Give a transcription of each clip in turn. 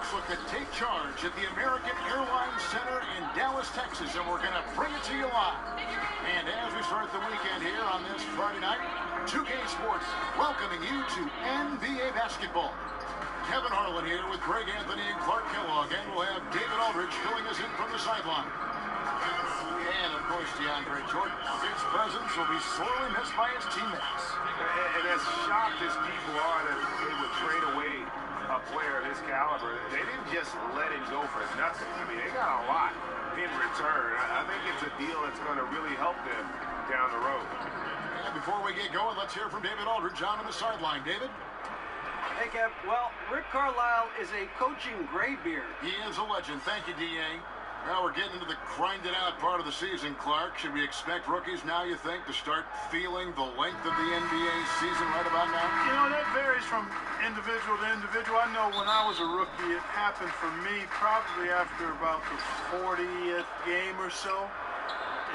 Sparks look to take charge at the American Airlines Center in Dallas, Texas, and we're going to bring it to you live. And as we start the weekend here on this Friday night, 2K Sports welcoming you to NBA basketball. Kevin Harlan here with Greg Anthony and Clark Kellogg, and we'll have David Aldridge filling us in from the sideline. And, of course, DeAndre Jordan. His presence will be sorely missed by his teammates. And as shocked as people are that they would trade away a player of his caliber, they didn't just let him go for nothing. I mean, they got a lot in return. I think it's a deal that's going to really help them down the road. And before we get going, let's hear from David Aldridge on the sideline. David? Hey, Kev. Well, Rick Carlisle is a coaching graybeard. He is a legend. Thank you, D.A. Now we're getting into the grinded-out part of the season, Clark. Should we expect rookies now, you think, to start feeling the length of the NBA season right about now? You know, that varies from individual to individual. I know when I was a rookie, it happened for me probably after about the 40th game or so,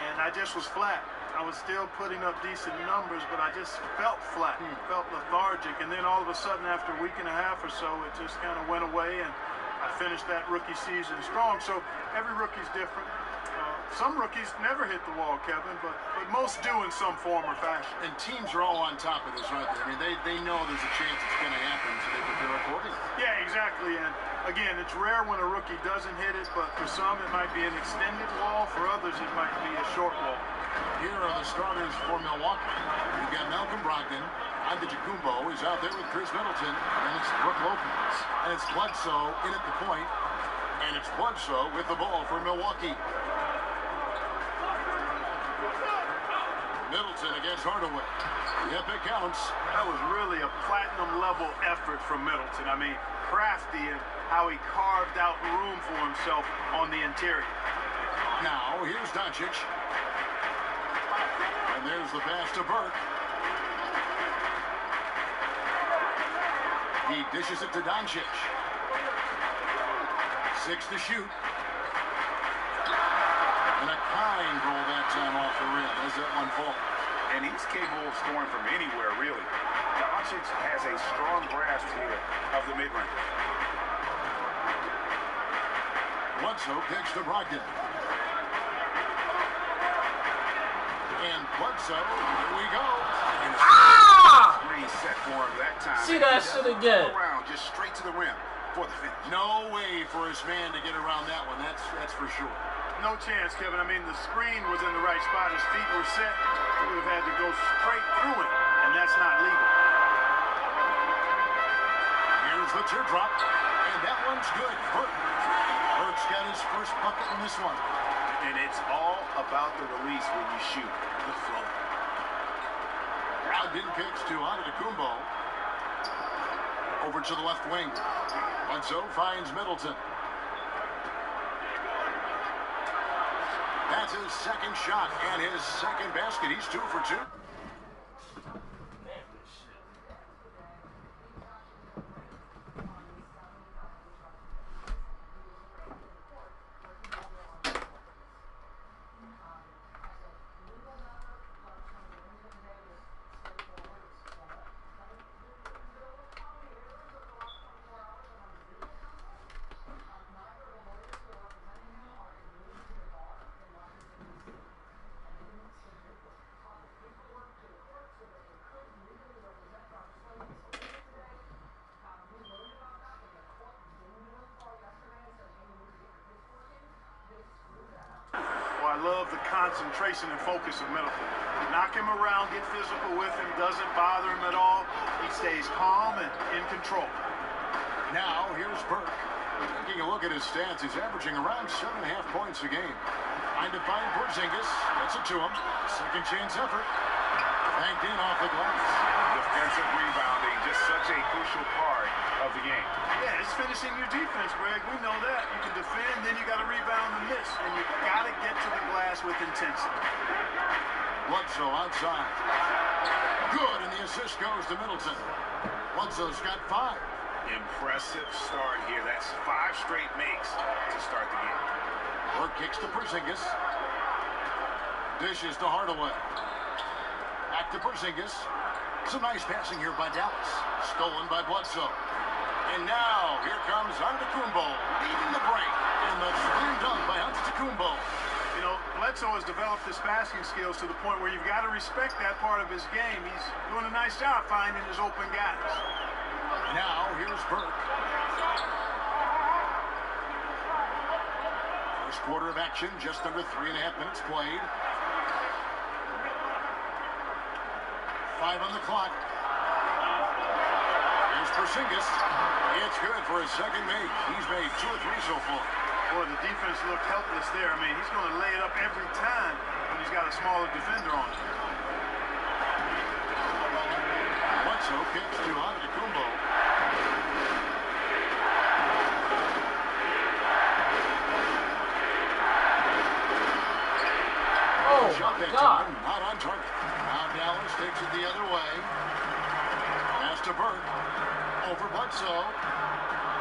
and I just was flat. I was still putting up decent numbers, but I just felt flat, felt lethargic, and then all of a sudden, after a week and a half or so, it just kind of went away, and I finished that rookie season strong. So every rookie's different. Some rookies never hit the wall, Kevin, but most do in some form or fashion. And teams are all on top of this, right there. I mean, they know there's a chance it's going to happen, so they prepare accordingly. Yeah, exactly. And again, it's rare when a rookie doesn't hit it, but for some it might be an extended wall. For others, it might be a short wall. Here are the starters for Milwaukee. You've got Malcolm Brogdon. Antetokounmpo is out there with Chris Middleton, and it's Brook Lopez. And it's Bledsoe in at the point, and it's Bledsoe with the ball for Milwaukee. Middleton against Hardaway. Yep, it counts. That was really a platinum-level effort from Middleton. I mean, crafty in how he carved out room for himself on the interior. Now, here's Doncic. And there's the pass to Burke. He dishes it to Doncic. 6 to shoot. And a kind roll that time off the rim as that one falls. And he's capable of scoring from anywhere, really. Doncic has a strong grasp here of the mid-range. Bledsoe kicks to Brogdon. And Bledsoe, here we go. Screen set for him that time. See that shit again. Around, just straight to the rim for the finish. No way for his man to get around that one. That's for sure. No chance, Kevin. I mean, the screen was in the right spot. His feet were set. He would have had to go straight through it, and that's not legal. Here's the teardrop, and that one's good. Burke's got his first bucket in this one. And it's all about the release when you shoot the flow. Brogdon kicks to Antetokounmpo. Over to the left wing. Bledsoe finds Middleton. That's his second shot and his second basket. He's 2 for 2. I love the concentration and focus of Middleton. Knock him around, get physical with him, doesn't bother him at all. He stays calm and in control. Now, here's Burke. Taking a look at his stats, he's averaging around 7.5 points a game. Trying to find Porzingis. Gets it to him. Second chance effort. Banked in off the glass. Defensive rebounding, just such a crucial part of the game. Yeah, it's finishing your defense, Greg. We know that. You can defend, then you got to rebound and miss. And you got to get to the glass with intensity. Bledsoe outside. Good, and the assist goes to Middleton. Bledsoe's got 5. Impressive start here. That's 5 straight makes to start the game. Burke kicks to Porzingis. Dishes to Hardaway. Back to Porzingis. Some nice passing here by Dallas. Stolen by Bledsoe. And now, here comes is Antetokounmpo leading the break. And the slam dunk by Antetokounmpo. You know, Bledsoe has developed his passing skills to the point where you've got to respect that part of his game. He's doing a nice job finding his open guys. Now, here's Burke. First quarter of action, just under 3.5 minutes played. 5 on the clock. Here's Porzingis. It's good for his second make. He's made 2 or 3 so far. Boy, the defense looked helpless there. I mean, he's going to lay it up every time when he's got a smaller defender on him. Bledsoe kicks to Antetokounmpo. Oh, Shot my that God. time, not on target. Now Dallas takes it the other way. Pass to Burke. Over Bledsoe.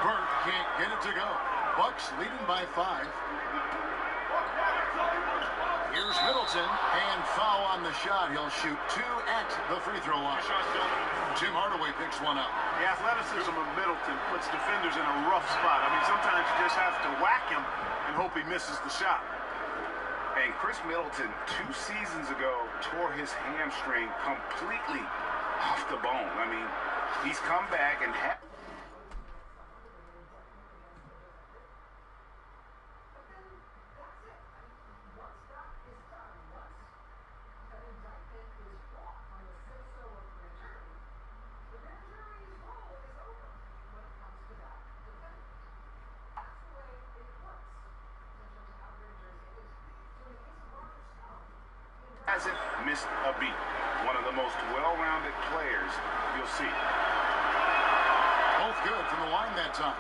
Burke can't get it to go. Bucks leading by 5. Here's Middleton, and foul on the shot. He'll shoot 2 at the free throw line. Tim Hardaway picks one up. The athleticism of Middleton puts defenders in a rough spot. I mean, sometimes you just have to whack him and hope he misses the shot. And Chris Middleton, 2 seasons ago, tore his hamstring completely off the bone. I mean, he's come back and hasn't missed a beat. One of the most well-rounded players you'll see. Both good from the line that time.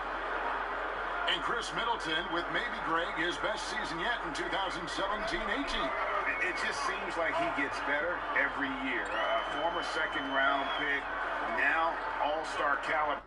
And Chris Middleton with maybe, Greg, his best season yet in 2017-18. It just seems like he gets better every year. A former second-round pick, now all-star caliber.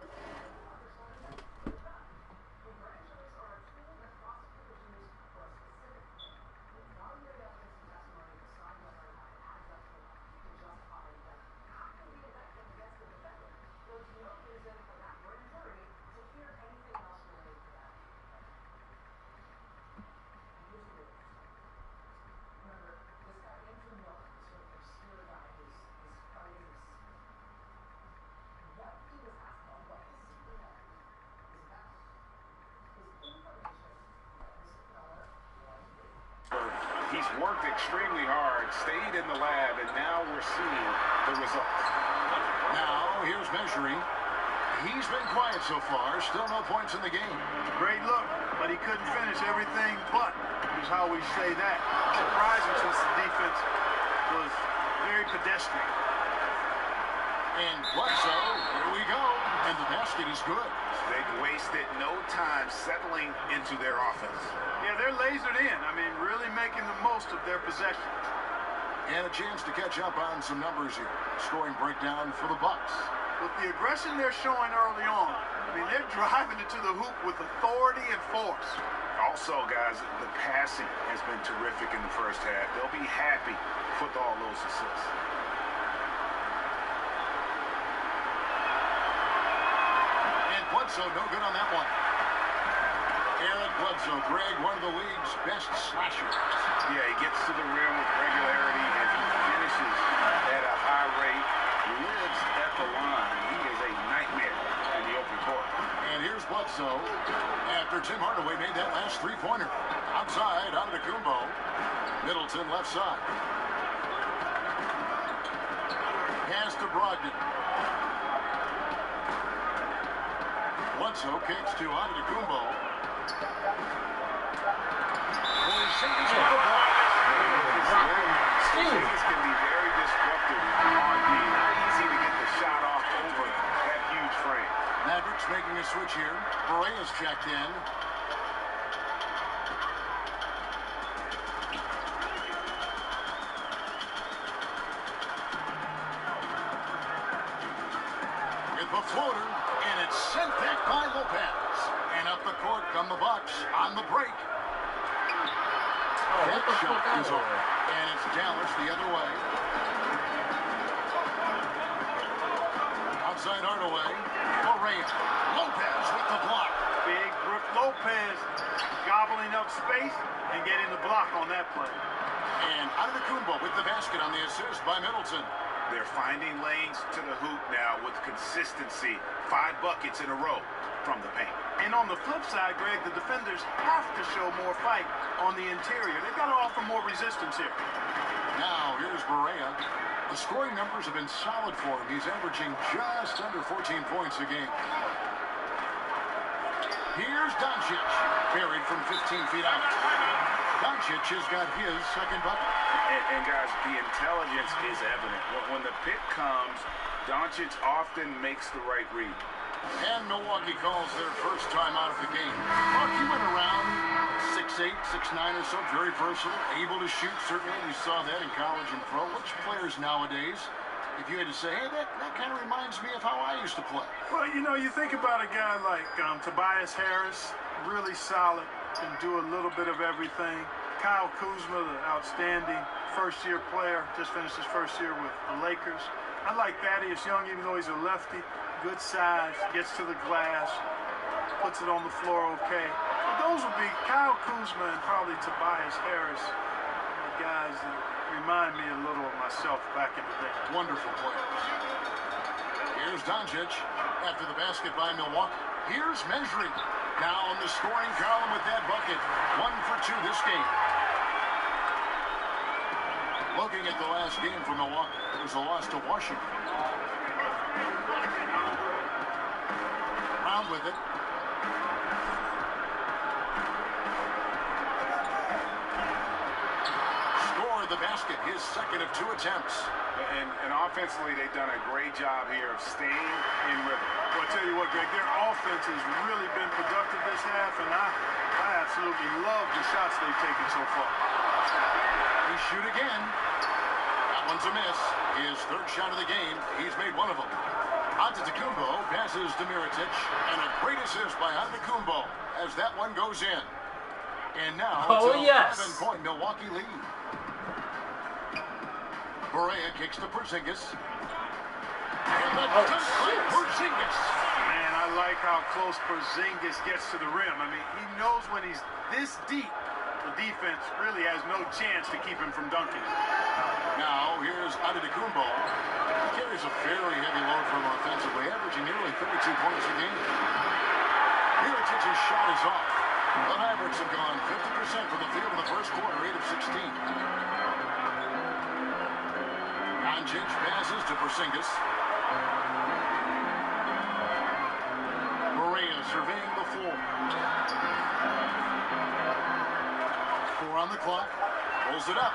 He's worked extremely hard, stayed in the lab, and now we're seeing the results. Now, here's measuring. He's been quiet so far. Still no points in the game. Great look, but he couldn't finish everything but, is how we say that. Surprising since the defense was very pedestrian. And Bledsoe, here we go. And the basket is good. They've wasted no time settling into their offense. Yeah, they're lasered in. I mean, really making the most of their possession. And a chance to catch up on some numbers here. Scoring breakdown for the Bucks. With the aggression they're showing early on, I mean, they're driving it to the hoop with authority and force. Also, guys, the passing has been terrific in the first half. They'll be happy with all those assists. And Bledsoe, no good on that one. Eric Bledsoe, Greg, one of the league's best slashers. Yeah, he gets to the rim with regularity, and he finishes at a high rate, lives at the line. He is a nightmare in the open court. And here's Bledsoe after Tim Hardaway made that last three-pointer. Outside, Antetokounmpo. Middleton left side. Pass to Brogdon. Bledsoe kicks to Antetokounmpo. Porzingis with the ball. Porzingis can be very disruptive on D. Not easy to get the shot off over that huge frame. Mavericks making a switch here. Berea's checked in. With the floater, and it's sent back by Lopez. And up the court come the Bucks on the break. Oh, That what the shot fuck is out over. And it's Dallas the other way. Outside Hardaway. Berea. Lopez with the block. Big opening up space and getting the block on that play. And Antetokounmpo with the basket on the assist by Middleton. They're finding lanes to the hoop now with consistency. 5 buckets in a row from the paint. And on the flip side, Greg, the defenders have to show more fight on the interior. They've got to offer more resistance here. Now, here's Barea. The scoring numbers have been solid for him. He's averaging just under 14 points a game. Here's Doncic, buried from 15 feet out. Doncic has got his second bucket. And guys, the intelligence is evident. When the pick comes, Doncic often makes the right read. And Milwaukee calls their first time out of the game. Mark, he went around 6'8", 6'9" or so, very versatile, able to shoot. Certainly, we saw that in college and pro. Which players nowadays, if you had to say, hey, that kind of reminds me of how I used to play? Well, you know, you think about a guy like Tobias Harris, really solid, can do a little bit of everything. Kyle Kuzma, the outstanding first-year player, just finished his first year with the Lakers. I like Thaddeus Young, even though he's a lefty. Good size, gets to the glass, puts it on the floor okay. But those would be Kyle Kuzma and probably Tobias Harris, the guys that remind me a little of myself back in the day. Wonderful players. Here's Doncic after the basket by Milwaukee. Here's Mejri now in the scoring column with that bucket. 1 for 2 this game. Looking at the last game for Milwaukee, it was a loss to Washington. Round with it. Scored the basket, his second of 2 attempts. And offensively, they've done a great job here of staying in rhythm. Well, I tell you what, Greg, their offense has really been productive this half, and I absolutely love the shots they've taken so far. They shoot again. That one's a miss. His third shot of the game. He's made one of them. Antetokounmpo passes to Mirotic, and a great assist by Antetokounmpo as that one goes in. And now it's a 7-point Milwaukee lead. Barea kicks to Porzingis. And the dunk by Porzingis. Man, I like how close Porzingis gets to the rim. I mean, he knows when he's this deep, the defense really has no chance to keep him from dunking. Now, here's Antetokounmpo. He carries a very heavy load for him offensively, averaging nearly 32 points a game. Mirotic's shot is off. The Mavericks have gone 50% from the field in the first quarter, 8 of 16. Doncic passes to Porzingis. Barea surveying the floor. 4 on the clock. Pulls it up.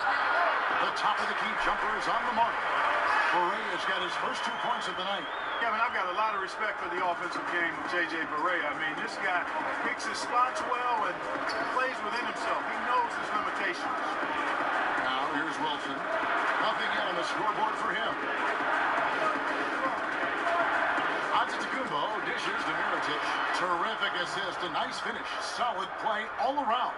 The top of the key jumper is on the mark. Barea's got his first 2 points of the night. Kevin, I've got a lot of respect for the offensive game of J.J. Barea. I mean, this guy picks his spots well and plays within himself. He knows his limitations. Now, here's Wilson. Nothing yet on the scoreboard for him. Antetokounmpo dishes to Mirotic. Terrific assist. A nice finish. Solid play all around.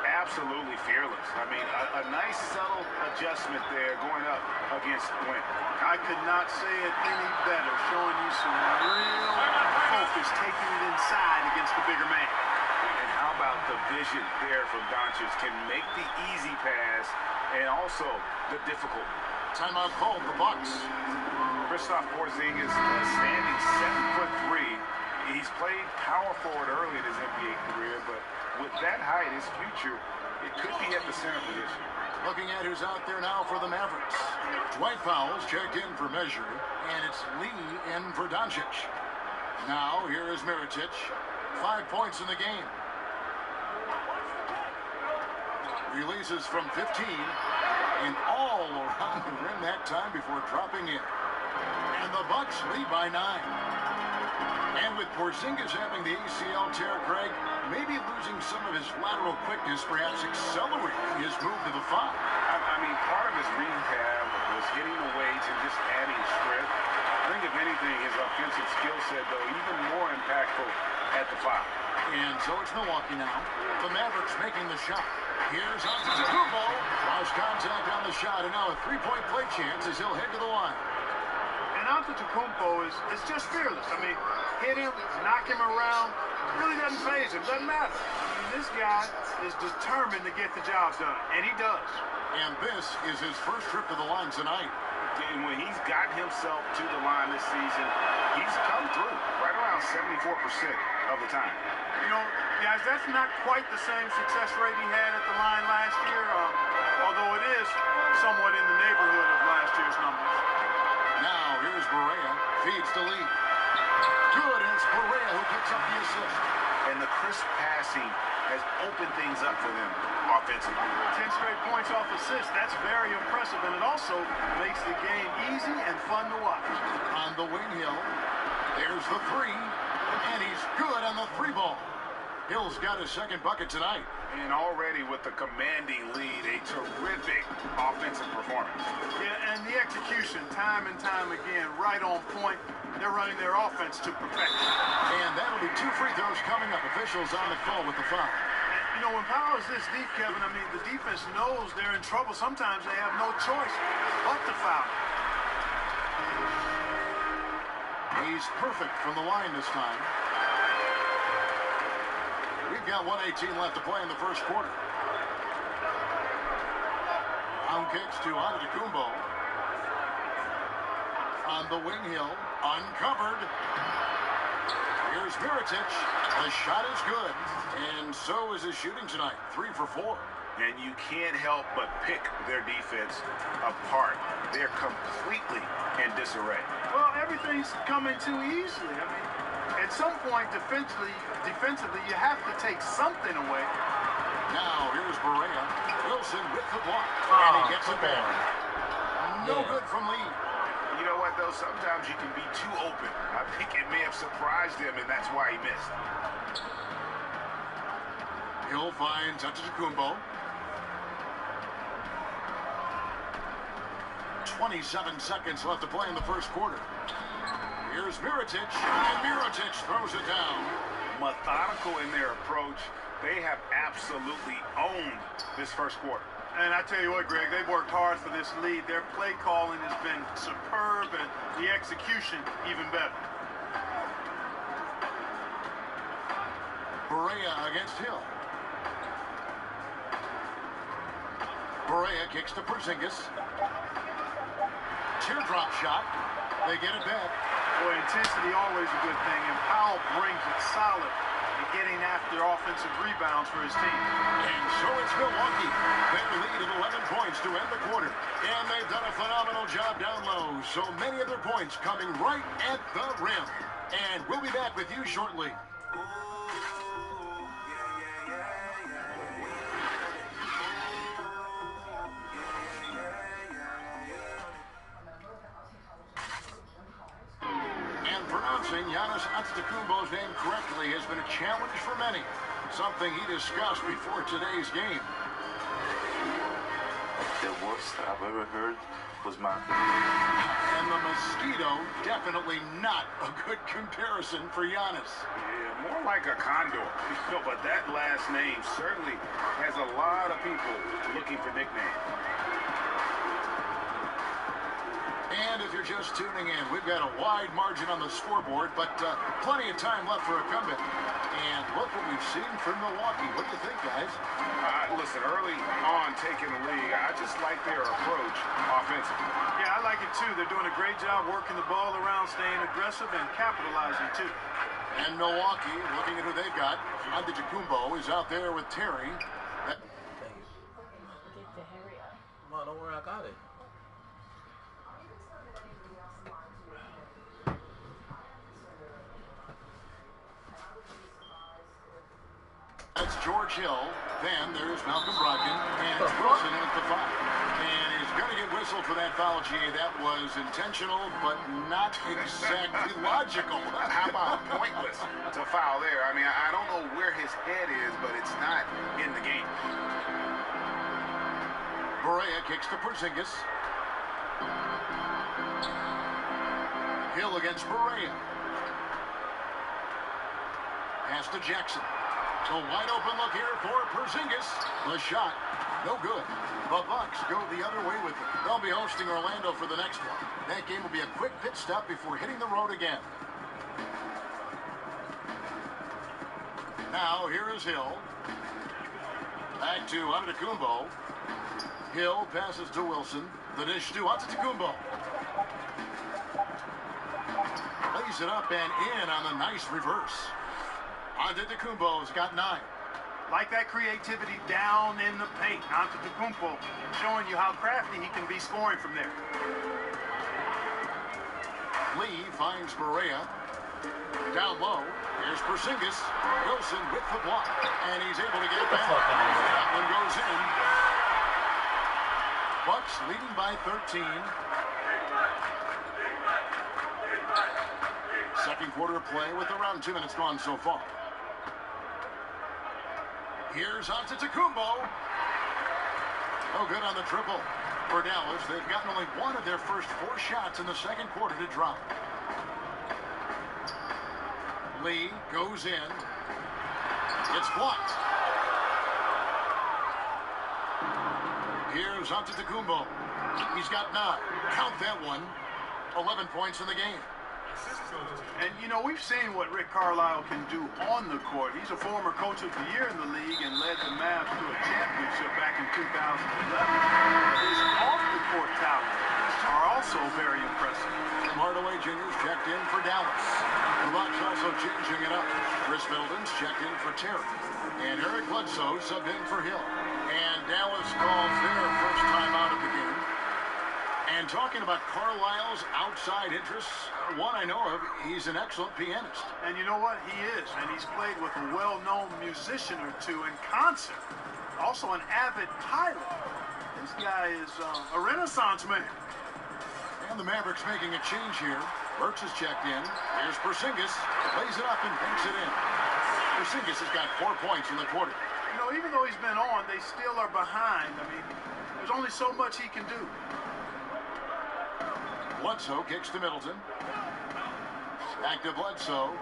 Absolutely fearless. I mean, a nice subtle adjustment there going up against Wynn. I could not say it any better, showing you some real focus, taking it inside against the bigger man. And how about the vision there from Doncic? Can make the easy pass and also the difficult. Timeout called the Bucks. Kristaps Porzingis, standing 7'3". He's played power forward early in his NBA career, but with that height, his future, it could be at the center position. Looking at who's out there now for the Mavericks. Dwight Powell's checked in for Mejri, and it's Lee in for Doncic. Now, here is Mirotic. 5 points in the game. Releases from 15, and all around the rim that time before dropping in. And the Bucks lead by 9. And with Porzingis having the ACL tear, Greg, maybe losing some of his lateral quickness, perhaps accelerating his move to the 5. I mean, part of his rehab was hitting the weights and just adding strength. I think, if anything, his offensive skill set, though, even more impactful at the 5. And so it's Milwaukee now. The Mavericks making the shot. Here's Antetokounmpo. Draws contact on the shot, and now a 3-point play chance as he'll head to the line. And Antetokounmpo is just fearless. I mean, hit him, knock him around. Really doesn't phase him. Doesn't matter. I mean, this guy is determined to get the job done, and he does. And this is his first trip to the line tonight. And when he's gotten himself to the line this season, he's come through right around 74% of the time. You know, guys, that's not quite the same success rate he had at the line last year, although it is somewhat in the neighborhood of last year's numbers. Now, here's Berea. Feeds to Lee. Good, and it's Berea who picks up the assist. And the crisp passing has opened things up for them offensively. 10 straight points off assists. That's very impressive, and it also makes the game easy and fun to watch. On the wing, Hill. There's the three, and he's good on the three ball. Hill's got his second bucket tonight. And already with the commanding lead, a terrific offensive performance. Yeah, and the execution, time and time again, right on point. They're running their offense to perfection. And that'll be 2 free throws coming up. Officials on the call with the foul. You know, when power is this deep, Kevin, I mean, the defense knows they're in trouble. Sometimes they have no choice but to foul. He's perfect from the line this time. We've got 1:18 left to play in the first quarter. Round kicks to Antetokounmpo. On the wing, Hill. Uncovered. Here's Mirotic. The shot is good. And so is his shooting tonight. 3 for 4. And you can't help but pick their defense apart. They're completely in disarray. Well, everything's coming too easily. I mean, at some point, defensively, you have to take something away. Now, here's Berea. Wilson with the block. And he gets it back. No good from Lee. You know what, though? Sometimes you can be too open. I think it may have surprised him, and that's why he missed. Hill finds Antetokounmpo. 27 seconds left to play in the first quarter. Here's Mirotic, and Mirotic throws it down. Methodical in their approach. They have absolutely owned this first quarter. And I tell you what, Greg, they've worked hard for this lead. Their play calling has been superb, and the execution even better. Berea against Hill. Berea kicks to Porzingis. Teardrop shot. They get it back. Boy, intensity always a good thing, and Powell brings it solid in getting after offensive rebounds for his team. And so it's Milwaukee. Their lead of 11 points to end the quarter. And they've done a phenomenal job down low. So many of their points coming right at the rim. And we'll be back with you shortly. Pronouncing Giannis Antetokounmpo's name correctly has been a challenge for many, something he discussed before today's game. The worst I've ever heard was my... And the mosquito, definitely not a good comparison for Giannis. Yeah, more like a condor. But that last name certainly has a lot of people looking for nicknames. And if you're just tuning in, we've got a wide margin on the scoreboard, but plenty of time left for a comeback. And look what we've seen from Milwaukee. What do you think, guys? Listen, early on taking the lead, I just like their approach offensively. Yeah, I like it too. They're doing a great job working the ball around, staying aggressive, and capitalizing too. And Milwaukee, looking at who they've got, Antetokounmpo is out there with Terry. Get the hurry up. Come on, don't worry, I got it. That's George Hill. Then there's Malcolm Brogdon. And it's Wilson in at the foul. And he's going to get whistled for that foul, G. That was intentional, but not exactly logical. How about pointless to foul there? I mean, I don't know where his head is, but it's not in the game. Berea kicks to Porzingis. Hill against Berea. Pass to Jackson. A wide open look here for Porzingis. The shot, no good. The Bucks go the other way with it. They'll be hosting Orlando for the next one. That game will be a quick pit stop before hitting the road again. Now here is Hill. Back to Antetokounmpo. Hill passes to Wilson. The dish to Antetokounmpo. Lays it up and in on the nice reverse. Antetokounmpo's got 9. Like that creativity down in the paint. Antetokounmpo showing you how crafty he can be scoring from there. Lee finds Berea. Down low. Here's Porzingis. Wilson with the block. And he's able to get it back. That one goes in. Bucks leading by 13. Second quarter play with around 2 minutes gone so far. Here's Antetokounmpo. No good on the triple for Dallas. They've gotten only one of their first 4 shots in the second quarter to drop. Lee goes in. It's blocked. Here's Antetokounmpo. He's got 9. Count that one. 11 points in the game. And, you know, we've seen what Rick Carlisle can do on the court. He's a former coach of the year in the league and led the Mavs to a championship back in 2011. His off-the-court talents are also very impressive. Hardaway Jr.'s checked in for Dallas. The Bucks also changing it up. Chris Middleton's checked in for Terry. And Eric Bledsoe subbed in for Hill. And Dallas calls their first time out of the game. And talking about Carlisle's outside interests, one I know of, he's an excellent pianist. And you know what? He is. And he's played with a well-known musician or two in concert. Also an avid pilot. This guy is a Renaissance man. And the Mavericks making a change here. Burks is checked in. Here's Porzingis. Lays it up and banks it in. Porzingis has got 4 points in the quarter. You know, even though he's been on, they still are behind. I mean, there's only so much he can do. Bledsoe kicks to Middleton. Back to Bledsoe.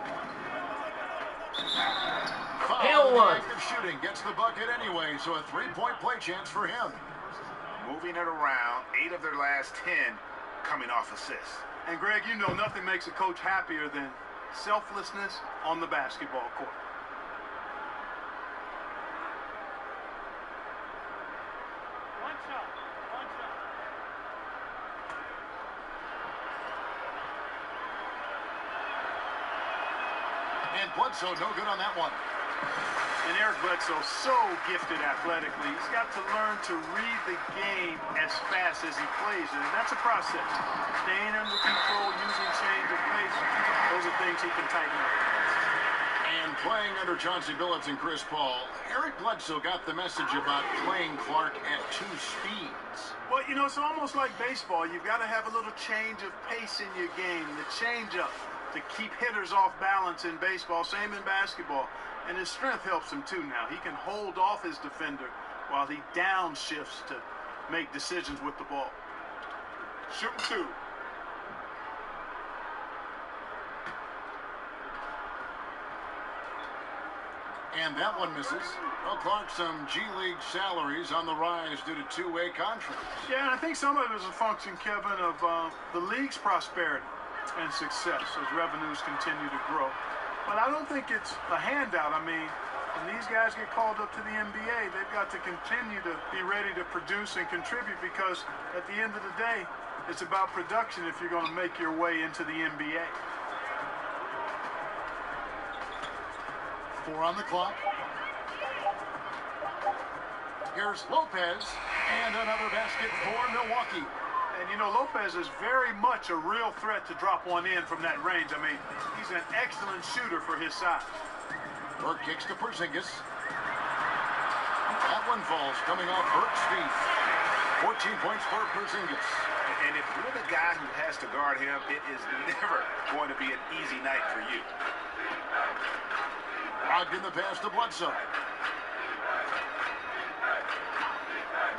Foul. Active shooting gets the bucket anyway, so a 3-point play chance for him. Moving it around, 8 of their last 10 coming off assists. And Greg, you know nothing makes a coach happier than selflessness on the basketball court. One shot. And Bledsoe no good on that one. And Eric Bledsoe, so gifted athletically. He's got to learn to read the game as fast as he plays it, and that's a process. Staying under control, using change of pace, those are things he can tighten up. And playing under Chauncey Billups and Chris Paul, Eric Bledsoe got the message about playing Clark at 2 speeds. Well, you know, it's almost like baseball. You've got to have a little change of pace in your game, the change-up to keep hitters off balance in baseball, same in basketball. And his strength helps him too now. He can hold off his defender while he downshifts to make decisions with the ball. Shooting 2. And that one misses. Well, Clark, some G League salaries on the rise due to 2-way contracts. Yeah, and I think some of it is a function, Kevin, of the league's prosperity and success as revenues continue to grow. But I don't think it's a handout. I mean, when these guys get called up to the NBA, they've got to continue to be ready to produce and contribute, because at the end of the day, it's about production if you're going to make your way into the NBA. 4 on the clock. Here's Lopez, and another basket for Milwaukee. And, you know, Lopez is very much a real threat to drop one in from that range. I mean, he's an excellent shooter for his size. Burke kicks to Porzingis. That one falls coming off Burke's feet. 14 points for Porzingis. And if you're the guy who has to guard him, it is never going to be an easy night for you. Brogdon the pass to Bledsoe.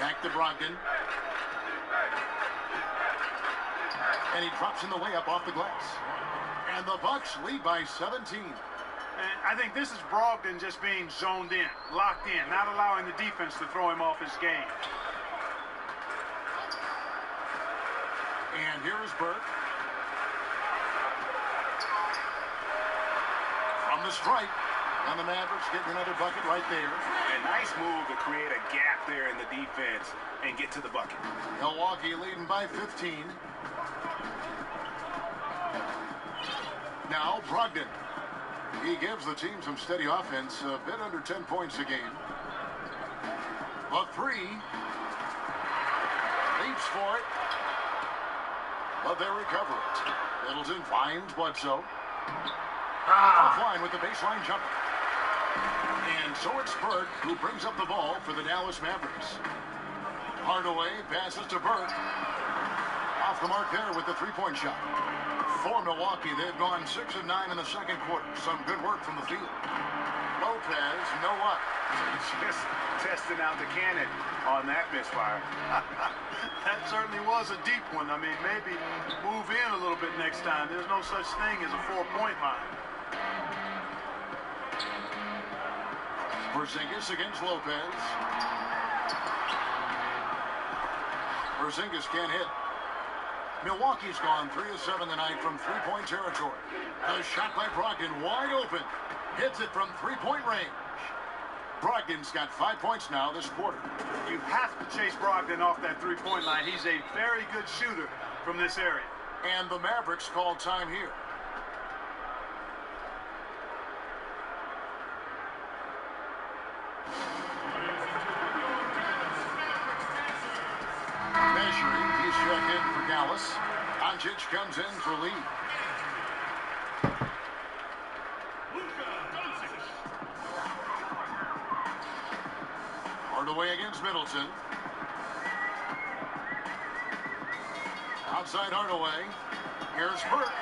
Back to Brogdon. And he drops in the layup off the glass. And the Bucks lead by 17. And I think this is Brogdon just being zoned in, locked in, not allowing the defense to throw him off his game. And here is Burke. From the stripe. And the Mavericks getting another bucket right there. A nice move to create a gap there in the defense and get to the bucket. Milwaukee leading by 15. Now Brogdon. He gives the team some steady offense, a bit under 10 points a game. A three. Leaps for it. But they recover it. Middleton finds Bledsoe. Offline with the baseline jumper. And so it's Burke who brings up the ball for the Dallas Mavericks. Hardaway passes to Burke. Off the mark there with the three-point shot. For Milwaukee, they've gone 6 of 9 in the second quarter. Some good work from the field. Lopez, no what? Just testing out the cannon on that misfire. That certainly was a deep one. I mean, maybe move in a little bit next time. There's no such thing as a 4-point line. Porzingis against Lopez. Porzingis can't hit. Milwaukee's gone 3 of 7 tonight from three-point territory. A shot by Brogdon, wide open. Hits it from three-point range. Brogdon's got 5 points now this quarter. You have to chase Brogdon off that three-point line. He's a very good shooter from this area. And the Mavericks call time here. Measuring, he's checked in for Dallas. Doncic comes in for Lee. Hardaway against Middleton. Outside Hardaway. Here's Burke.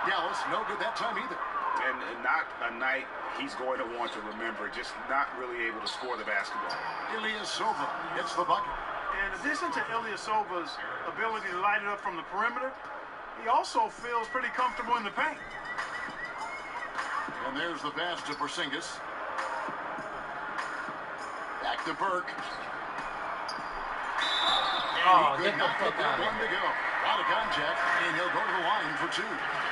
Dallas, no good that time either. And not a night he's going to want to remember. Just not really able to score the basketball. Ilyasova hits the bucket. In addition to Ilyasova's ability to light it up from the perimeter, he also feels pretty comfortable in the paint. And there's the pass to Porzingis. Back to Burke. Oh, Good get the knock fuck it there, out of one to here. go. Out of contact, and he'll go to the line for 2.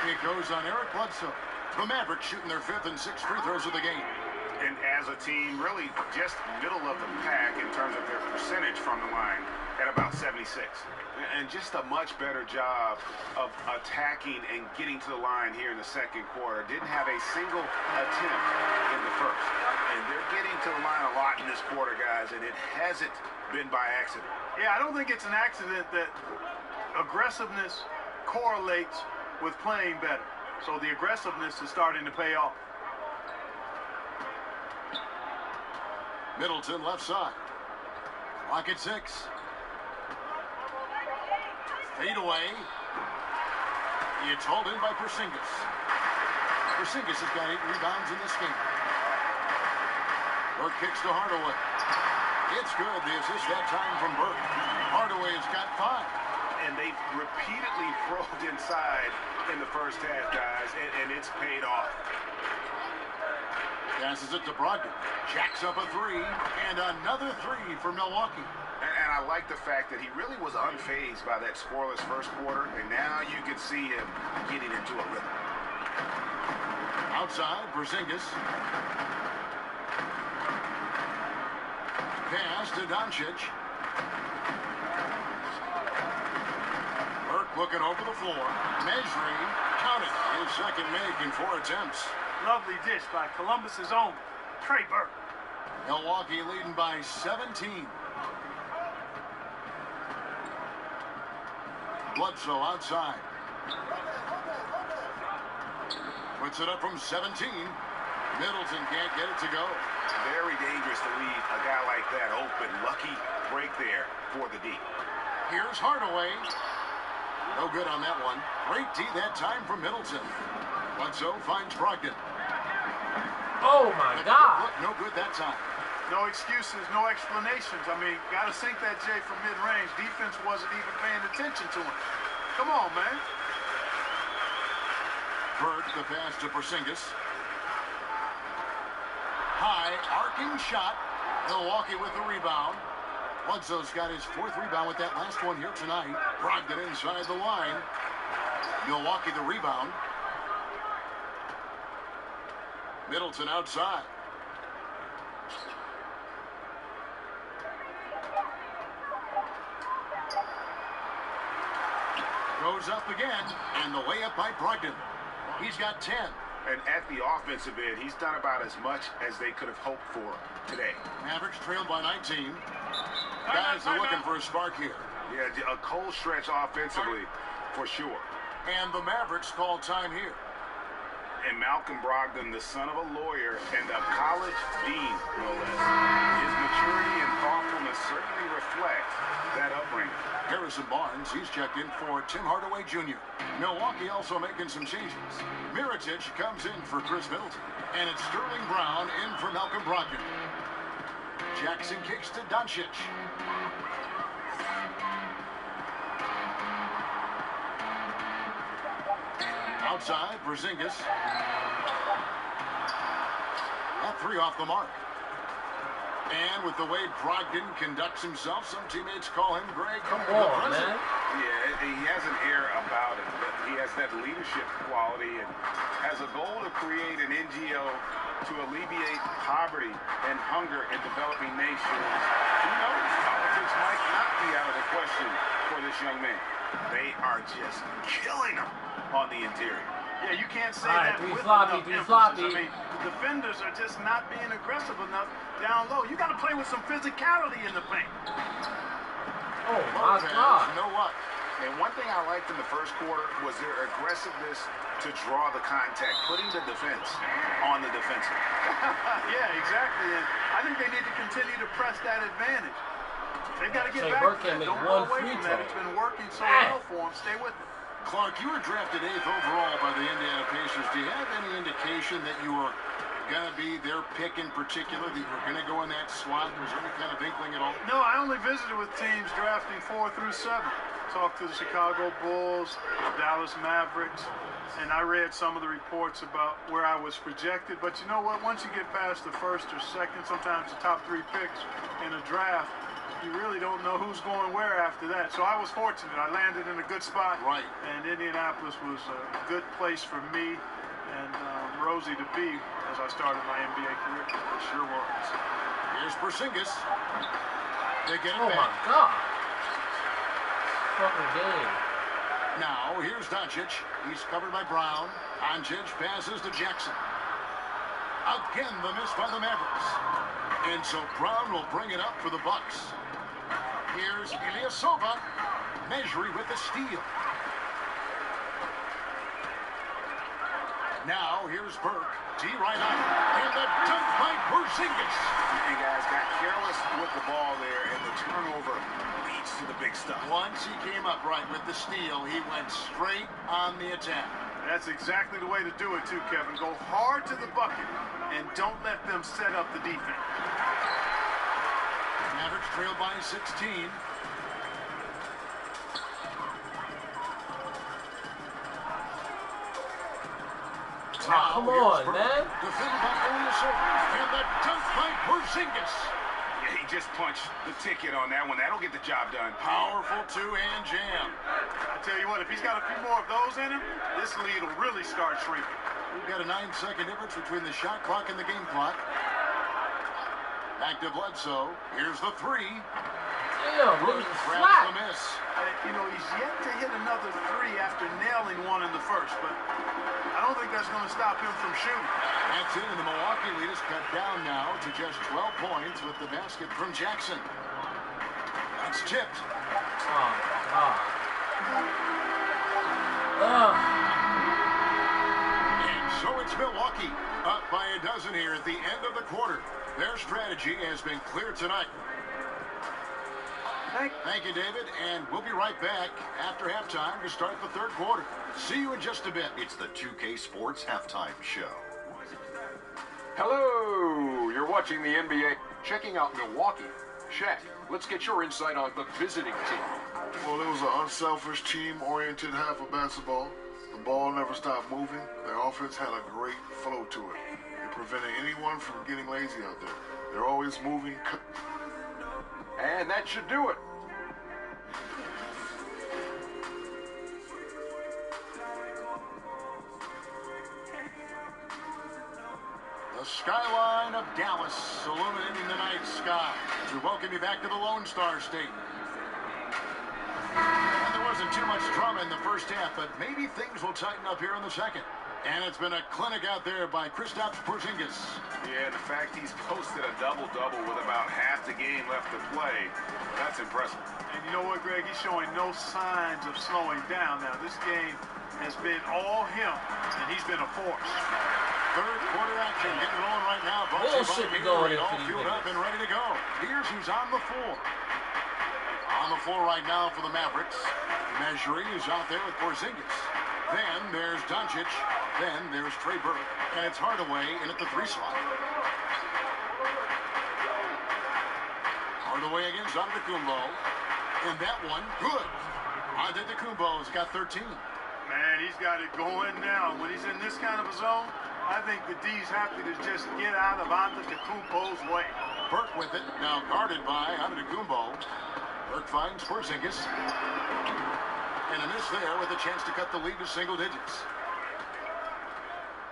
It goes on Eric Bledsoe. The Mavericks shooting their 5th and 6th free throws of the game. And as a team, really just middle of the pack in terms of their percentage from the line at about 76. And just a much better job of attacking and getting to the line here in the second quarter. Didn't have a single attempt in the first. And they're getting to the line a lot in this quarter, guys, and it hasn't been by accident. Yeah, I don't think it's an accident that aggressiveness correlates with playing better. So the aggressiveness is starting to pay off. Middleton left side. Clock at 6. Fade away. It's hauled in by Porzingis. Porzingis has got 8 rebounds in this game. Burke kicks to Hardaway. It's good. The assist that time from Burke. Hardaway has got 5. And they've repeatedly probed inside in the first half, guys, and it's paid off. Passes it to Brogdon. Jacks up a 3, and another 3 for Milwaukee. And I like the fact that he really was unfazed by that scoreless first quarter, and now you can see him getting into a rhythm. Outside, Porzingis. Pass to Doncic. Burke looking over the floor. Measuring. Counted. His second make in 4 attempts. Lovely dish by Columbus's own Trey Burke. Milwaukee leading by 17. Bledsoe outside. Puts it up from 17. Middleton can't get it to go. Very dangerous to leave a guy like that open. Lucky break there for the D. Here's Hardaway. No good on that one. Great D that time from Middleton. Bledsoe finds Brogdon. Oh my God. No good that time. No excuses, no explanations. I mean, got to sink that J from mid-range. Defense wasn't even paying attention to him. Come on, man. Burke, the pass to Porzingis. High, arcing shot. Milwaukee with the rebound. Bledsoe's got his 4th rebound with that last one here tonight. Brogdon inside the line. Milwaukee the rebound. Middleton outside. Goes up again, and the layup by Brogdon. He's got 10. And at the offensive end, he's done about as much as they could have hoped for today. Mavericks trailed by 19. Guys are looking for a spark here. Yeah, a cold stretch offensively, for sure. And the Mavericks call time here. And Malcolm Brogdon, the son of a lawyer and a college dean, no less. His maturity and thoughtfulness certainly reflect that upbringing. Harrison Barnes, he's checked in for Tim Hardaway Jr. Milwaukee also making some changes. Mirotic comes in for Chris Middleton. And it's Sterling Brown in for Malcolm Brogdon. Jackson kicks to Doncic. Outside, Porzingis. That three off the mark. And with the way Brogdon conducts himself, some teammates call him Greg. Come on, man. Yeah, he has an air about him. He has that leadership quality and has a goal to create an NGO to alleviate poverty and hunger in developing nations. Who knows? Politics might not be out of the question for this young man. They are just killing him on the interior. Yeah, you can't say All right, that three with floppy, enough three emphasis. floppy. I mean, the defenders are just not being aggressive enough down low. You got to play with some physicality in the paint. Oh, my God. You know what? And one thing I liked in the first quarter was their aggressiveness to draw the contact, putting the defense on the defensive. Yeah, exactly. And I think they need to continue to press that advantage. They got to get Say back Burke to that. can make Don't one go away free from that. throw. It's been working so well for them. Stay with it. Clark, you were drafted 8th overall by the Indiana Pacers. Do you have any indication that you were going to be their pick in particular, that you were going to go in that slot? Was there any kind of inkling at all? No, I only visited with teams drafting 4 through 7. Talked to the Chicago Bulls, Dallas Mavericks, and I read some of the reports about where I was projected. But you know what? Once you get past the first or second, sometimes the top 3 picks in a draft, you really don't know who's going where after that. So I was fortunate. I landed in a good spot. Right. And Indianapolis was a good place for me and Rosie to be as I started my NBA career. It sure was. Here's Porzingis. They get it Oh, my back. God. Fucking game. Now, here's Doncic. He's covered by Brown. Doncic passes to Jackson. Again, the miss by the Mavericks. And so Brown will bring it up for the Bucks. Here's Ilyasova, measuring with the steal. Now, here's Burke. D right on. And the dunk by Porzingis. And guys got careless with the ball there, and the turnover leads to the big stuff. Once he came up right with the steal, he went straight on the attack. That's exactly the way to do it, too, Kevin. Go hard to the bucket and don't let them set up the defense. Mavericks trailed by 16. Oh, come on, man. Defended by Ilyasova. And the dunk by Porzingis. Yeah, he just punched the ticket on that one. That'll get the job done. Powerful two-hand jam. I tell you what, if he's got a few more of those in him, this lead will really start shrinking. We've got a 9-second difference between the shot clock and the game clock. Back to Bledsoe. Here's the three. Damn, Burke this is grabs flat. the miss. You know, he's yet to hit another 3 after nailing one in the first, but I don't think that's going to stop him from shooting. That's it, and the Milwaukee lead is cut down now to just 12 points with the basket from Jackson. That's tipped. Oh, God. And so it's Milwaukee up by a dozen here at the end of the quarter. Their strategy has been clear tonight. Thank you, David, and we'll be right back after halftime to start the third quarter. See you in just a bit. It's the 2K Sports Halftime Show. Hello, you're watching the NBA. Checking out Milwaukee. Shaq, let's get your insight on the visiting team. Well, it was an unselfish, team-oriented half of basketball. The ball never stopped moving. Their offense had a great flow to it. It prevented anyone from getting lazy out there. They're always moving. And that should do it. The skyline of Dallas illuminating the night sky to welcome you back to the Lone Star State. And there wasn't too much drama in the first half, but maybe things will tighten up here in the second. And it's been a clinic out there by Kristaps Porzingis. Yeah, the fact he's posted a double-double with about half the game left to play, that's impressive. And you know what, Greg? He's showing no signs of slowing down. Now, this game has been all him, and he's been a force. Third quarter action getting rolling right now. Bullshit going all into these fueled up and ready to go. Here's who's on the floor. On the floor right now for the Mavericks. Measuring is out there with Porzingis. Then there's Doncic. Then there's Trey Burke. And it's Hardaway in at the 3 slot. Hardaway against Antetokounmpo. And that one, good. Antetokounmpo's got 13. Man, he's got it going now. When he's in this kind of a zone, I think the D's happy to just get out of Antetokounmpo's way. Burke with it, now guarded by Antetokounmpo. Burke finds Porzingis. And a miss there with a chance to cut the lead to single digits.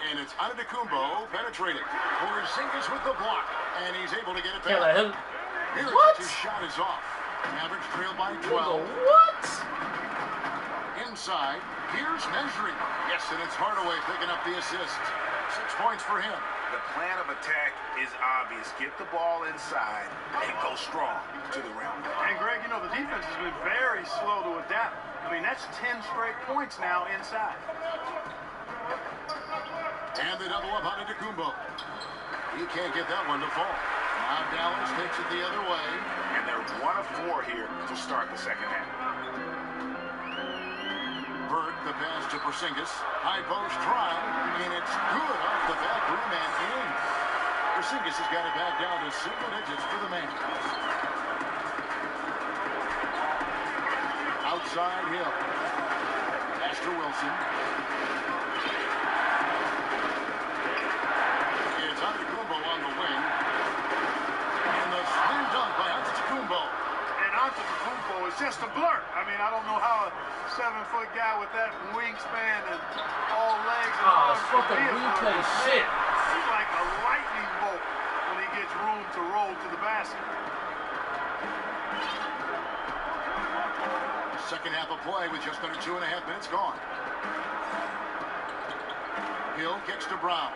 And it's Antetokounmpo penetrating. Porzingis with the block. And he's able to get it back. His shot is off. Mavericks trail by 12. What? Inside, here's measuring. Yes, and it's Hardaway picking up the assist. 6 points for him. The plan of attack is obvious. Get the ball inside and go strong to the rim. And Greg, you know, the defense has been very slow to adapt. I mean, that's 10 straight points now inside. And they double up Antetokounmpo. He can't get that one to fall. Now Dallas takes it the other way. And they're 1 of 4 here to start the second half. Burke, the pass to Porzingis. High post try, and it's good off the back rim and in. Porzingis has got it back down to single digits for the Mavs. Outside Hill. Pass to Wilson. It's Antetokounmpo on the wing. And the spin dunk by Antetokounmpo. And Antetokounmpo is just a blur. I mean, I don't know how a 7-foot guy with that wingspan and all legs and arms fucking replay shit. He's like a lightning bolt when he gets room to roll to the basket. Second half of play with just under 2.5 minutes gone. Hill kicks to Brown.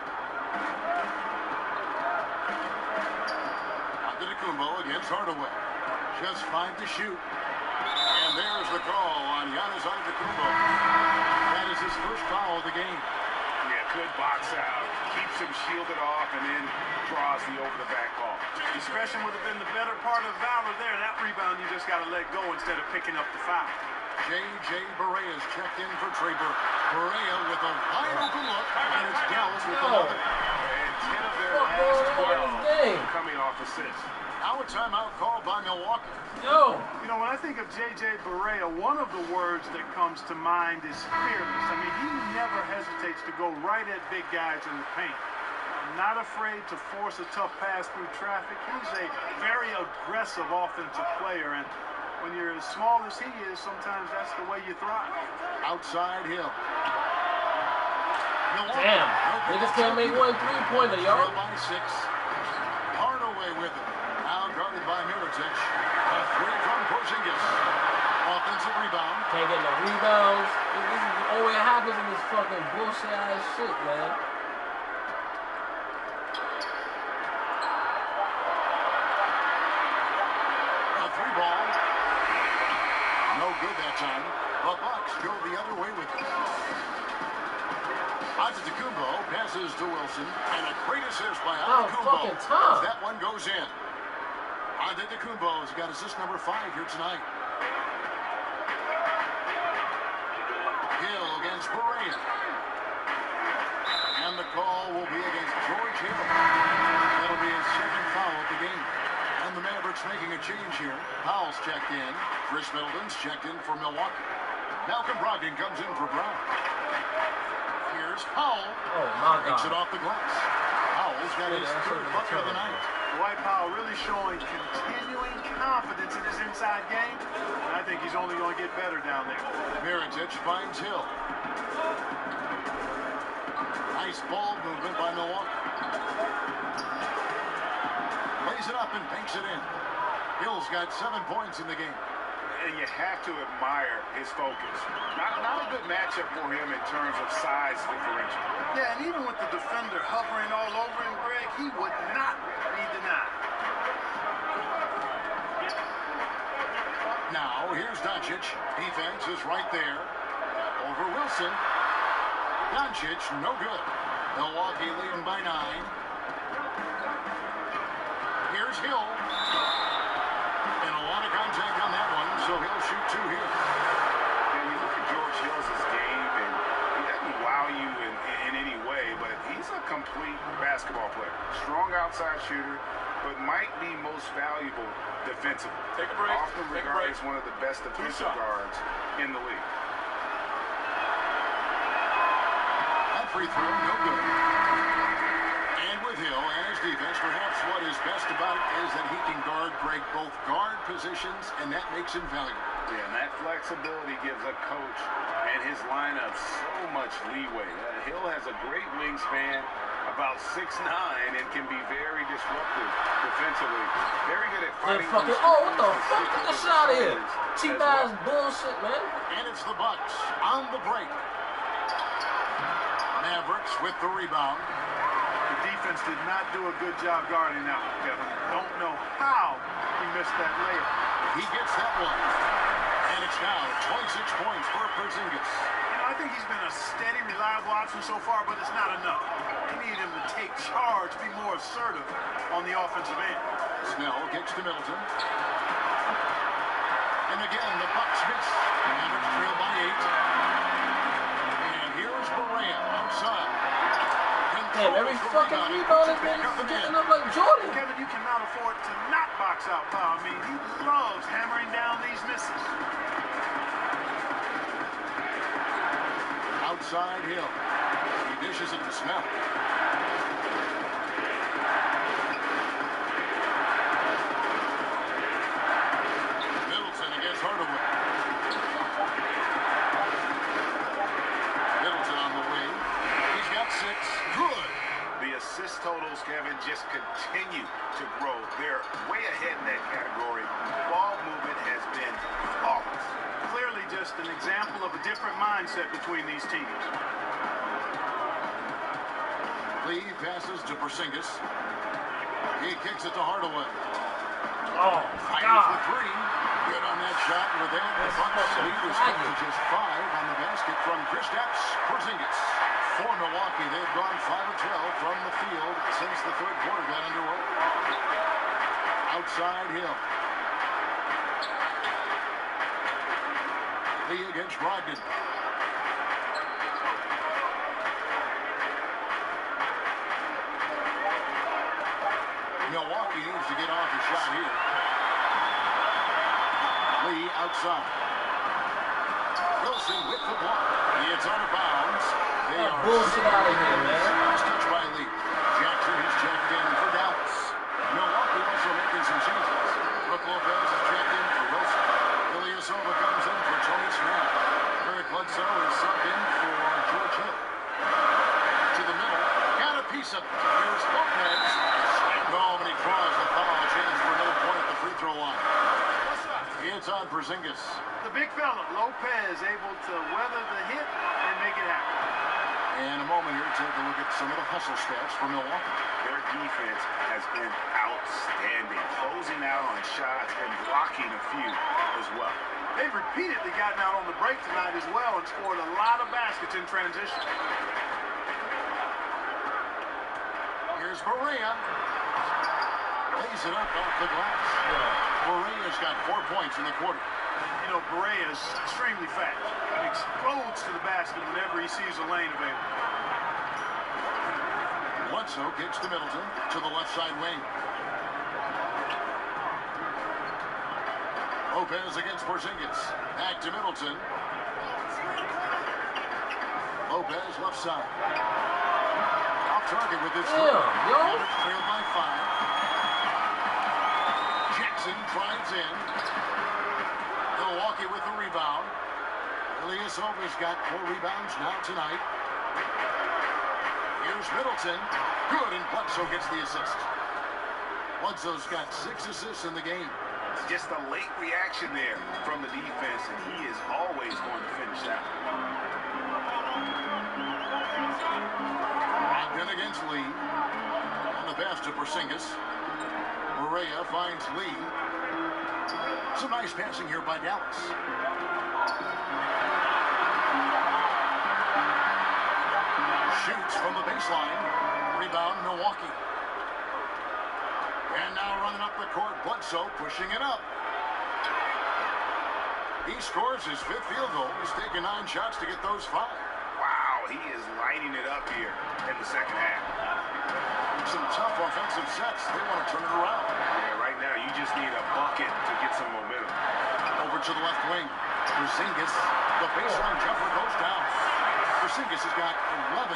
Antetokounmpo against Hardaway. Just 5 to shoot. And there's the call on Giannis Antetokounmpo. That is his first foul of the game. Yeah, good box out. Keeps him shielded off and then draws the over-the-back call. Discretion would have been the better part of valor there. That rebound, you just got to let go instead of picking up the foul. J.J. Barea's checked in for Trey Burke. Barea with a wide open look, and it's Dallas with another. And 10 of their last 12 coming off assists. Now a timeout called by Milwaukee. Yo! You know, when I think of J.J. Barea, one of the words that comes to mind is fearless. I mean, he never hesitates to go right at big guys in the paint. Not afraid to force a tough pass through traffic. He's a very aggressive offensive player, and when you're as small as he is, sometimes that's the way you thrive. Outside Hill. Damn, niggas can't make 1 3-pointer, y'all. By 6. Hardaway with it. Now guarded by Mirotic. A 3 from Porzingis. Offensive rebound. Can't get no rebounds. This is always happens in this fucking bullshit ass shit, man. A 3 ball. No good that time. The Bucks go the other way with it. Antetokounmpo passes to Wilson, and a great assist by Antetokounmpo. That one goes in. Antetokounmpo's got assist number 5 here tonight. Hill against Barea. And the call will be against George Hill. That'll be his second foul of the game. And the Mavericks making a change here. Powell's checked in. Chris Middleton's checked in for Milwaukee. Malcolm Brogdon comes in for Brown. Here's Powell. Oh, my God. Takes it off the glass. Powell's got his third bucket of the night. Dwight Powell really showing continuing confidence in his inside game. And I think he's only going to get better down there. Mirotic finds Hill. Nice ball movement by Milwaukee. Lays it up and banks it in. Hill's got 7 points in the game. And you have to admire his focus. Not a good matchup for him in terms of size differential. Yeah, and even with the defender hovering all over him, Greg, he would not be denied. Now, here's Doncic. Defense is right there. Over Wilson. Doncic, no good. Milwaukee leading by 9. Here's Hill. And a lot of contact on that one, so he'll shoot 2 here. And you look at George Hill's game, and he doesn't wow you in any way, but he's a complete basketball player. Strong outside shooter, but might be most valuable defensively. Take a break. Often regarded as one of the best defensive guards in the league. That free throw, no good. And with Hill and his defense, perhaps what is best about it is that he can guard both guard positions, and that makes him valuable. Yeah, and that flexibility gives a coach and his lineup so much leeway. Hill has a great wingspan, about 6'9", and can be very disruptive defensively. Very good at fighting. What the fuck? Get this out of here. Cheap ass bullshit, man. And it's the Bucks on the break. Mavericks with the rebound. The defense did not do a good job guarding that one, Kevin. Don't know how he missed that layup. He gets that one. And it's now 26 points for Porzingis. I think he's been a steady, reliable option so far, but it's not enough. You need him to take charge, be more assertive on the offensive end. Snell kicks to Middleton. And again, the Bucks miss. Mavericks trail by 8. And here's Moran outside. Damn, every fucking rebound has been getting up like Jordan. Kevin, you cannot afford to not box out Powell. I mean, he loves hammering down these misses. Outside Hill. He dishes it to Snell. Middleton against Hardaway. Middleton on the wing. He's got 6. Good. The assist totals, Kevin, just continue to grow. They're way ahead in that category. Ball movement has been flawless. Clearly just an example of a different mindset between these teams. Lee passes to Porzingis. He kicks it to Hardaway. Oh, Fires God. the 3. Good on that shot. With that, the Bucks lead is cut to just 5 on the basket from Kristaps Porzingis. For Milwaukee, they've gone 5 of 12 from the field since the third quarter got underway. Outside Hill. Lee against Brogdon. Milwaukee needs to get off a shot here. Lee outside. Wilson with the block. It's out of bounds. They are bullshit out of here, man. Last touch by Lee. Jackson is checked in for Dallas. Milwaukee also making some changes. Brook Lopez is checked in for Wilson. Ilyasova comes in for Tony Snell. Eric Bledsoe is subbed in for George Hill. To the middle. Got a piece of it. Here's Lopez. No, but he draws the foul. Chance for another point at the free throw line. It's on Porzingis. The big fella, Lopez, able to weather the hit and make it happen. In a moment here, take a look at some of the hustle stats for Milwaukee. Their defense has been outstanding, closing out on shots and blocking a few as well. They've repeatedly gotten out on the break tonight as well and scored a lot of baskets in transition. Here's Berea. Lays it up off the glass. Berea's got 4 points in the quarter. You know, Berea is extremely fast. He explodes to the basket whenever he sees a lane available. Bledsoe kicks to Middleton to the left side wing. Lopez against Porzingis. Back to Middleton. Lopez left side. Off target with this. Mavericks trailed by 5. Jackson drives in. Milwaukee with the rebound. Ilyasova's got 4 rebounds now tonight. Here's Middleton. Good, and Bledsoe gets the assist. Bledsoe's got 6 assists in the game. Just a late reaction there from the defense, and he is always going to finish that. Brogdon against Lee. On the pass to Porzingis. Correa finds Lee. Some nice passing here by Dallas. Shoots from the baseline. Rebound, Milwaukee. And now running up the court, Bledsoe pushing it up. He scores his 5th field goal. He's taken 9 shots to get those 5. Wow, he is lighting it up here in the second half. Some tough offensive sets. They want to turn it around. Yeah, right now you just need a bucket to get some momentum. Over to the left wing. Porzingis, the baseline jumper goes down. Porzingis has got 11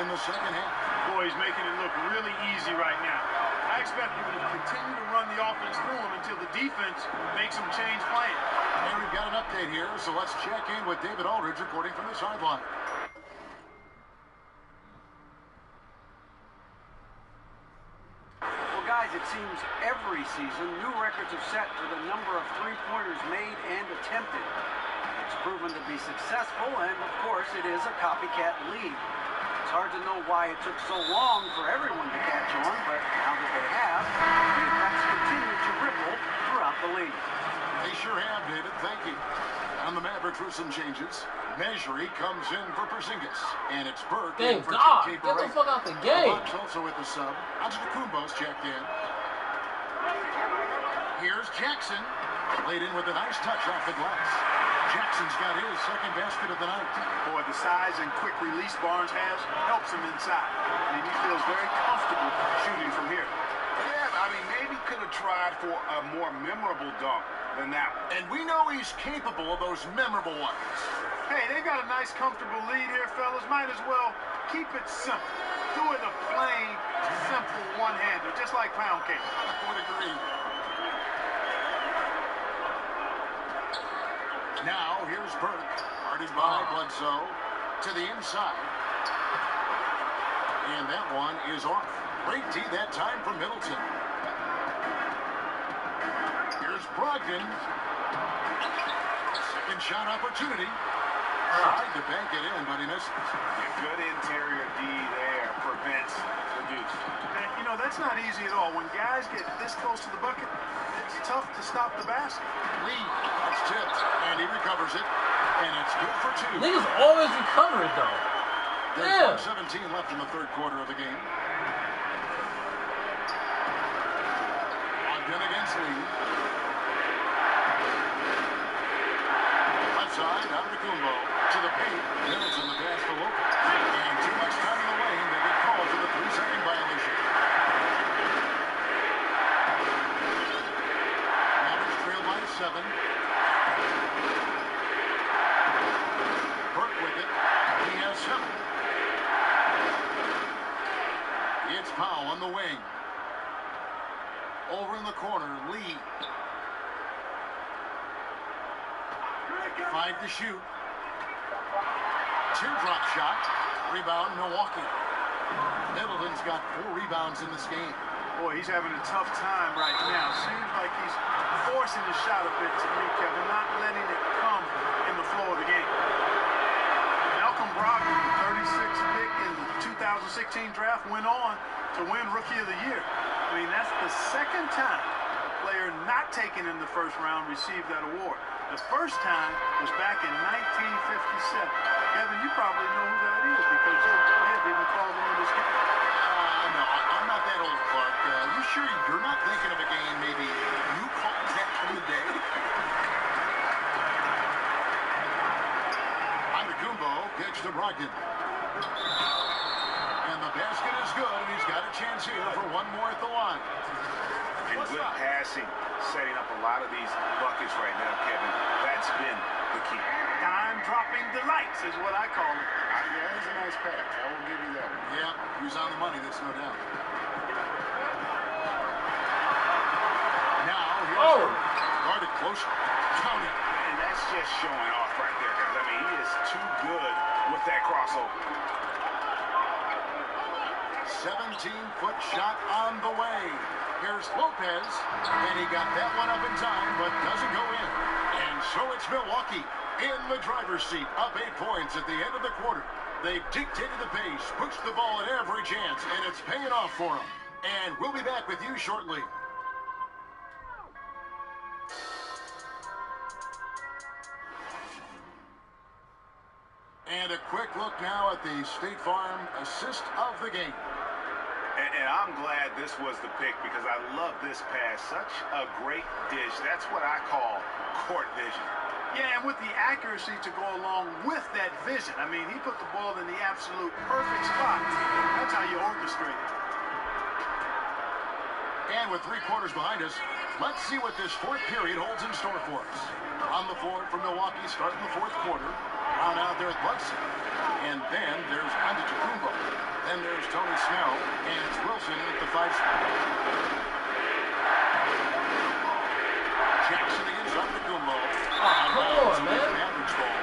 in the second half. Boy, he's making it look really easy right now. I expect him to continue to run the offense through him until the defense makes him change plans. And we've got an update here, so let's check in with David Aldridge reporting from the sideline. Well, guys, it seems every season new records are set for the number of three-pointers made and attempted. It's proven to be successful, and of course, it is a copycat league. It's hard to know why it took so long for everyone to catch on, but now that they have, the effects continue to ripple throughout the league. They sure have, David. Thank you. And the Mavericks with some changes. Measury comes in for Porzingis, and it's Burke in Thank for God. J.K. Get the fuck out the game. Bucks also with the sub. Antetokounmpo's checked in. Here's Jackson. Played in with a nice touch off the glass. Jackson's got his 2nd basket of the night. Boy, the size and quick release Barnes has helps him inside. And he feels very comfortable shooting from here. Yeah, I mean, maybe could have tried for a more memorable dunk than that one. And we know he's capable of those memorable ones. Hey, they got a nice, comfortable lead here, fellas. Might as well keep it simple. Do it a plain, simple one-hander, just like pound cake. I would agree. Now, here's Burke, guarded by Bledsoe, to the inside. And that one is off. Great D that time from Middleton. Here's Brogdon. Second shot opportunity. Tried to bank it in, but he misses. A good interior D there prevents the deuce. And, you know, that's not easy at all. When guys get this close to the bucket, it's tough to stop the basket. Lee, it's tipped, and he recovers it, and it's good for 2. Niggas always recover it, though. There's 1:17 left in the 3rd quarter of the game. Brogdon against Lee. Left side, Antetokounmpo to the paint. Middleton the pass to Lopez. And too much time in the lane. They get called for the 3-second violation. Mavericks trail by 7. Burke with it. He has 7. It's Powell on the wing. Over in the corner, Lee. 5 to shoot. Teardrop shot. Rebound, Milwaukee. Middleton's got 4 rebounds in this game. Boy, he's having a tough time right now. Seems like he's forcing his shot a bit to me, Kevin, not letting it come in the flow of the game. Malcolm Brogdon, the 36th pick in the 2016 draft, went on to win Rookie of the Year. I mean, that's the 2nd time a player not taken in the 1st round received that award. The 1st time was back in 1957. Kevin, you probably know who that is because you may have even called him in this game. No, I'm not that old, Clark. You sure you're not thinking of a game maybe you called back in the day? Antetokounmpo gets to Brogdon. And the basket is good, and he's got a chance here for 1 more at the line. And good passing, setting up a lot of these buckets right now, Kevin. That's been the key. Time-dropping delights is what I call it. Yeah, that's a nice pass. I will give you that one. Yeah, he was on the money, that's no doubt. Now, here's guarded closer. Tony. And that's just showing off right there, guys. I mean, he is too good with that crossover. 17-foot shot on the way. Here's Lopez, and he got that one up in time, but doesn't go in. And so it's Milwaukee in the driver's seat, up 8 points at the end of the quarter. They've dictated the pace, pushed the ball at every chance, and it's paying off for them. And we'll be back with you shortly. And a quick look now at the State Farm assist of the game. And I'm glad this was the pick because I love this pass. Such a great dish. That's what I call court vision. Yeah, and with the accuracy to go along with that vision. I mean, he put the ball in the absolute perfect spot. That's how you orchestrate it. And with 3 quarters behind us, let's see what this fourth period holds in store for us. On the floor for Milwaukee, starting the fourth quarter. Brown out there at Bledsoe. And then there's Antetokounmpo. Then there's Tony Snell. And it's Wilson at the 5 spot. Jackson against Antetokounmpo. Come on, man. Average ball.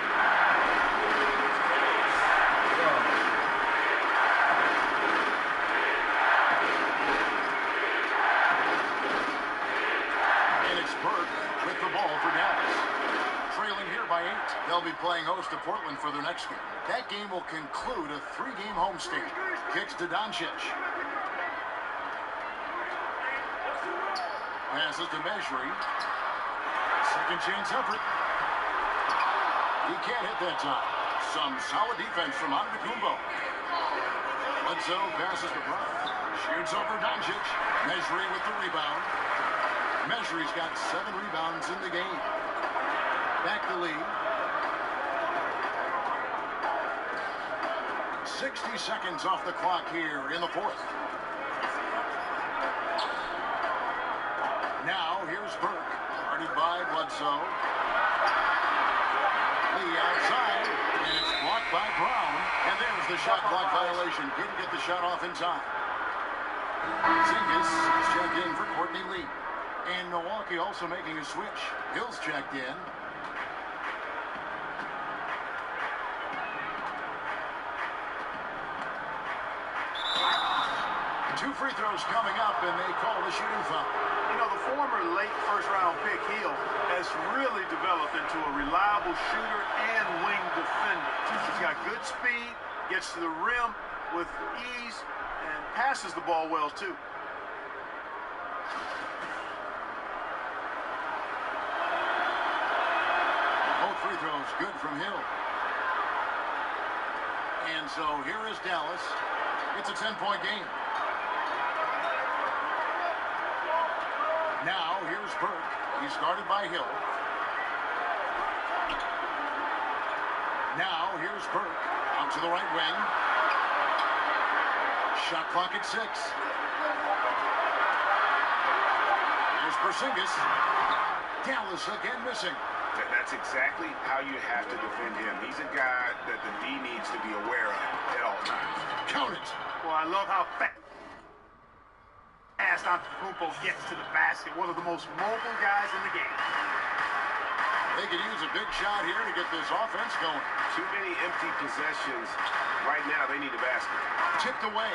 And it's Burke with the ball for Dallas. Trailing here by 8. They'll be playing host to Portland for their next game. That game will conclude a 3-game homestand. Kicks to Doncic. Passes to Mejri. Second chance effort. He can't hit that time. Some solid defense from Antetokounmpo. Bledsoe passes to Brown. Shoots over Doncic. Mejri with the rebound. Mejri's got 7 rebounds in the game. Back to lead. 60 seconds off the clock here in the fourth. Now here's Burke, guarded by Bledsoe. Lee outside, and it's blocked by Brown. And there's the shot clock violation. Couldn't get the shot off in time. Zingis is checked in for Courtney Lee. And Milwaukee also making a switch. Hill's checked in. Two free throws coming up, and they call the shooting foul. You know, the former late first-round pick, Hill, has really developed into a reliable shooter and wing defender. He's got good speed, gets to the rim with ease, and passes the ball well, too. Both free throws good from Hill. And so here is Dallas. It's a 10-point game. Now, here's Burke. He's guarded by Hill. Now, here's Burke. Out to the right wing. Shot clock at 6. There's Porzingis. Dallas again missing. That's exactly how you have to defend him. He's a guy that the D needs to be aware of at all times. Count it. Well, I love how fast Antetokounmpo gets to the basket. One of the most mobile guys in the game. They could use a big shot here to get this offense going. Too many empty possessions. Right now, they need a basket. Tipped away.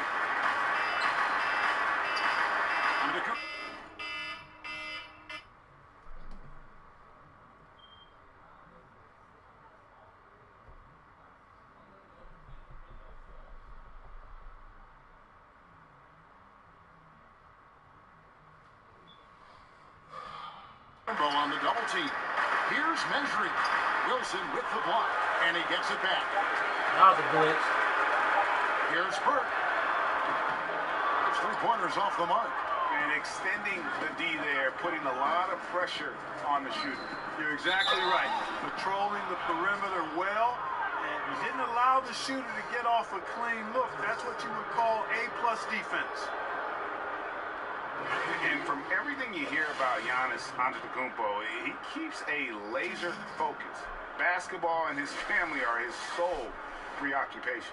On the double team. Here's Mejri. Wilson with the block, and he gets it back. That was a glitch. Here's Burke. Those 3-pointers off the mark. And extending the D there, putting a lot of pressure on the shooter. You're exactly right. Patrolling the perimeter well, and he didn't allow the shooter to get off a clean look. That's what you would call A-plus defense. And from everything you hear about Giannis Antetokounmpo, he keeps a laser focus. Basketball and his family are his sole preoccupations.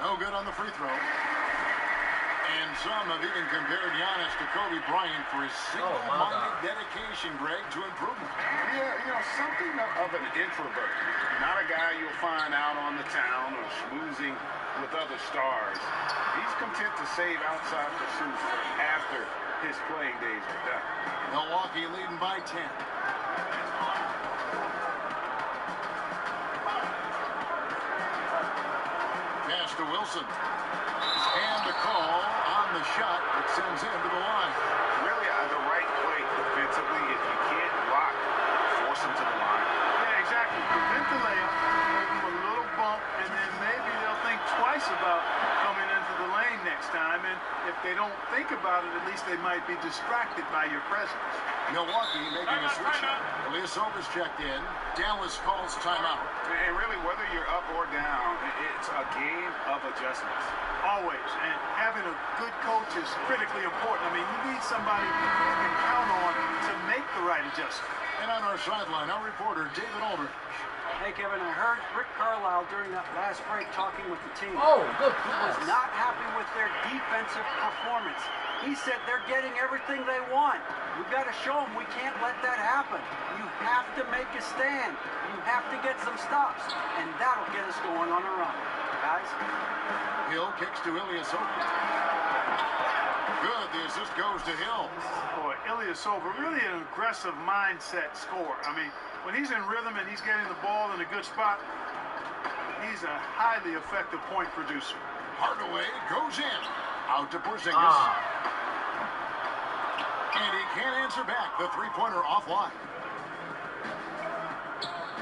No good on the free throw. And some have even compared Giannis to Kobe Bryant for his single-minded dedication, Greg, to improvement. Yeah, you know, something of an introvert. Not a guy you'll find out on the town or schmoozing with other stars. He's content to save outside pursuits for after his playing days are done. Milwaukee leading by 10. Pass to Wilson. And the call on the shot that sends him to the line. Really, the right play defensively. If you can't block, force him to the line. Yeah, exactly. Prevent the layup, give them a little bump, and then maybe they'll think twice about coming into the lane next time. And if they don't think about it, at least they might be distracted by your presence. Milwaukee making a switch. Ilyasova's checked in. Dallas calls timeout. And really, whether you're up or down, it's a game of adjustments. Always. And having a good coach is critically important. I mean, you need somebody you can count on to make the right adjustment. And on our sideline, our reporter, David Aldridge. Hey, Kevin, I heard Rick Carlisle during that last break talking with the team. Oh, good He pass. was not happy with their defensive performance. He said they're getting everything they want. We've got to show them we can't let that happen. You have to make a stand. You have to get some stops, and that'll get us going on a run. Guys? Hill kicks to Ilyasova. Good. The assist goes to Hill. Boy, Ilyasova, really an aggressive mindset scorer. I mean, when he's in rhythm and he's getting the ball in a good spot, he's a highly effective point producer. Hardaway goes in. Out to Porzingis. And he can't answer back. The three-pointer offline.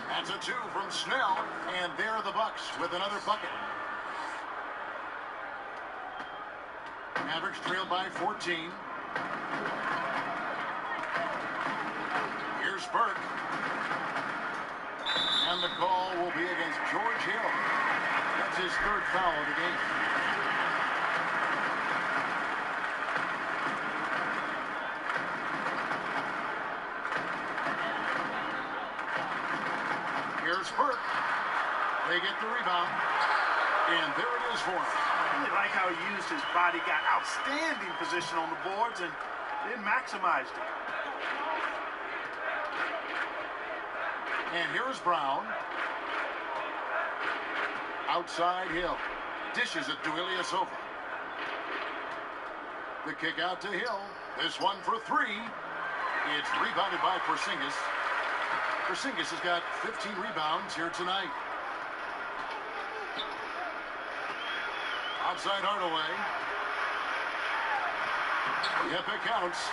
That's a two from Snell. And there are the Bucks with another bucket. Mavericks trailed by 14. Here's Burke. And the call will be against George Hill. That's his third foul of the game. Here's Burke. They get the rebound. And there it is for him. I really like how he used his body, got outstanding position on the boards, and then maximized it. And here's Brown. Outside Hill. Dishes it to Ilyasova. The kick out to Hill. This one for three. It's rebounded by Porzingis. Porzingis has got 15 rebounds here tonight. Outside Hardaway. Yep, it counts.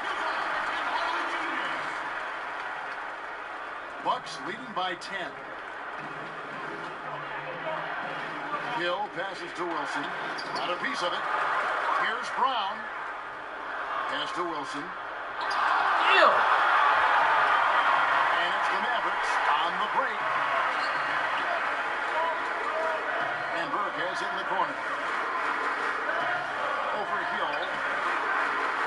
Bucks leading by 10. Hill passes to Wilson. Got a piece of it. Here's Brown. Pass to Wilson. Ew. And it's the Mavericks on the break. And Burke has it in the corner. Over Hill.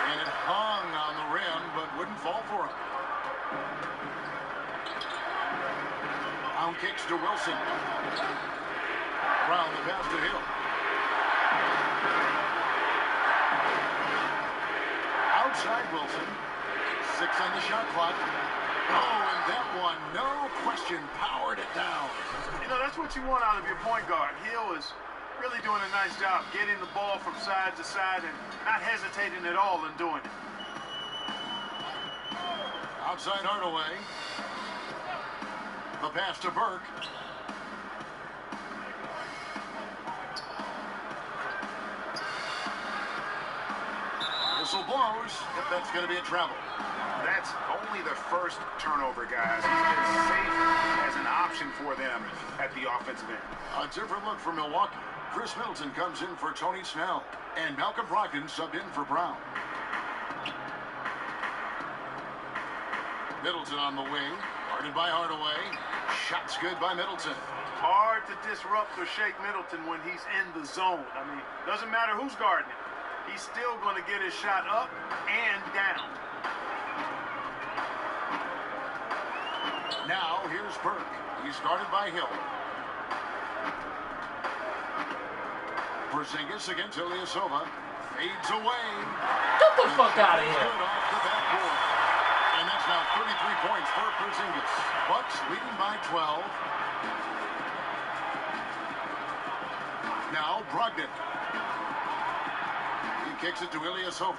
And it hung on the rim, but wouldn't fall for him. Brown kicks to Wilson. Brown the pass to Hill. Outside Wilson. 6 on the shot clock. Oh, and that one, no question, powered it down. You know, that's what you want out of your point guard. Hill is really doing a nice job getting the ball from side to side and not hesitating at all in doing it. Outside Hardaway. The pass to Burke. Whistle blows. If that's going to be a travel. That's only the first turnover, guys. He's been safe as an option for them at the offensive end. A different look for Milwaukee. Chris Middleton comes in for Tony Snell. And Malcolm Brogdon subbed in for Brown. Middleton on the wing. Guarded by Hardaway. Shots good by Middleton. Hard to disrupt or shake Middleton when he's in the zone. I mean, doesn't matter who's guarding him. He's still going to get his shot up and down. Now, here's Burke. He's guarded by Hill. Porzingis against Ilyasova. Fades away. Get the fuck out of here. Good off the backboard. And that's now 33 points for Porzingis. Bucks leading by 12. Now Brogdon. He kicks it to Ilyasova.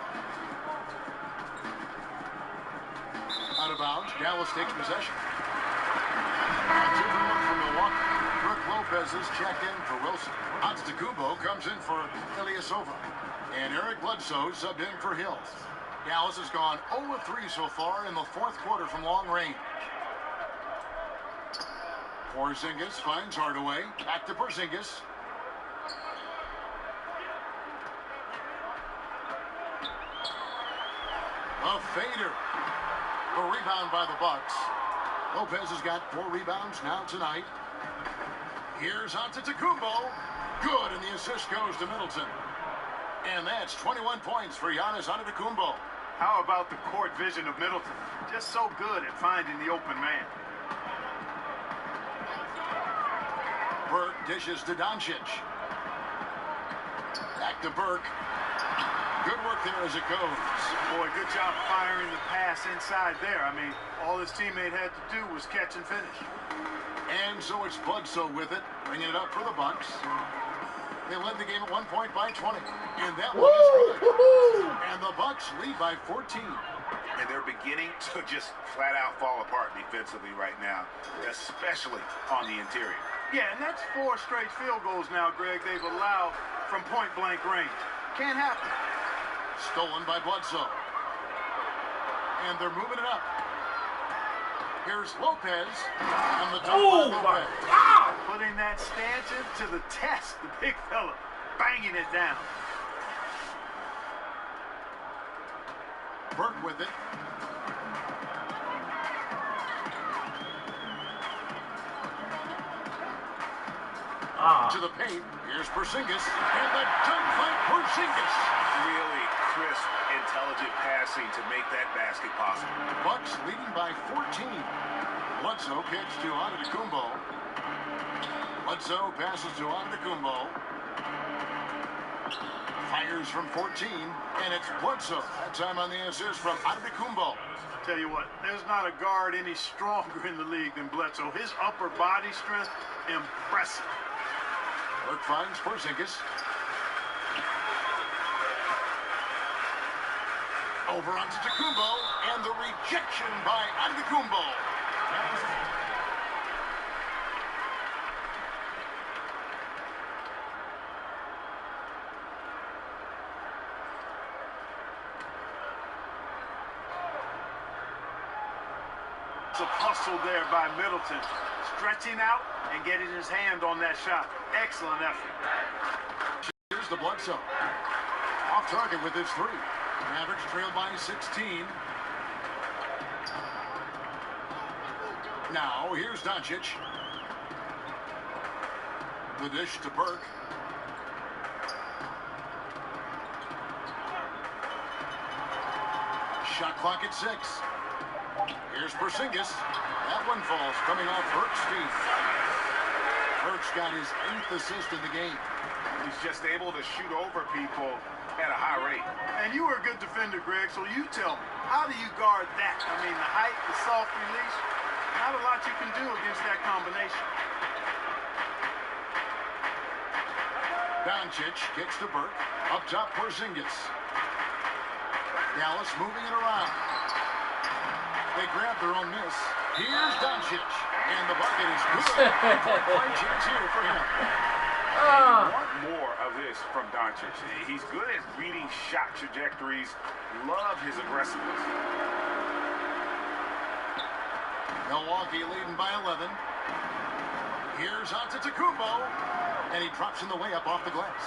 Out of bounds. Dallas takes possession. That's it from Milwaukee. Brook Lopez is checked in for Wilson. Antetokounmpo comes in for Ilyasova. And Eric Bledsoe subbed in for Hill. Dallas has gone 0-3 so far in the fourth quarter from long range. Porzingis finds Hardaway. Back to Porzingis. A fader. A rebound by the Bucks. Lopez has got 4 rebounds now tonight. Here's Antetokounmpo. Good, and the assist goes to Middleton. And that's 21 points for Giannis Antetokounmpo. How about the court vision of Middleton? Just so good at finding the open man. Burke dishes to Doncic. Back to Burke. Good work there as it goes. Boy, good job firing the pass inside there. I mean, all his teammate had to do was catch and finish. And so it's Bledsoe with it, bringing it up for the Bucks. They led the game at 1 point by 20. And that one is good. And the Bucks lead by 14. And they're beginning to just flat out fall apart defensively right now, especially on the interior. Yeah, and that's 4 straight field goals now, Greg, they've allowed from point-blank range. Can't happen. Stolen by Bledsoe. And they're moving it up. Here's Lopez. And the dunk by Lopez. God! Putting that stanchion to the test, the big fella. Banging it down. Burke with it. To the paint. Here's Porzingis. And the dunk by Porzingis. Really crisp, intelligent passing to make that basket possible. Bucks leading by 14. Bledsoe kicks to Antetokounmpo. Bledsoe passes to Antetokounmpo. Fires from 14, and it's Bledsoe. That time on the assist from Antetokounmpo. Tell you what, there's not a guard any stronger in the league than Bledsoe. His upper body strength, impressive. Burke finds Porzingis. Over onto Antetokounmpo, and the rejection by Antetokounmpo. It's a hustle there by Middleton. Stretching out and getting his hand on that shot. Excellent effort. Here's the Bledsoe. Off target with his 3. Mavericks trail by 16. Now, here's Doncic. The dish to Burke. Shot clock at 6. Here's Porzingis. That one falls coming off Burke's feet. Burke's got his 8th assist in the game. He's just able to shoot over people at a high rate. And you were a good defender, Greg, so you tell me, how do you guard that? I mean, the height, the soft release, not a lot you can do against that combination. Doncic kicks to Burke. Up top, Porzingis. Dallas moving it around. They grab their own miss. Here's Doncic. And the bucket is good. One chance here for him. You want more of this from Doncic. He's good at reading shot trajectories. Love his aggressiveness. Milwaukee leading by 11. Here's Antetokounmpo. And he drops in the layup off the glass.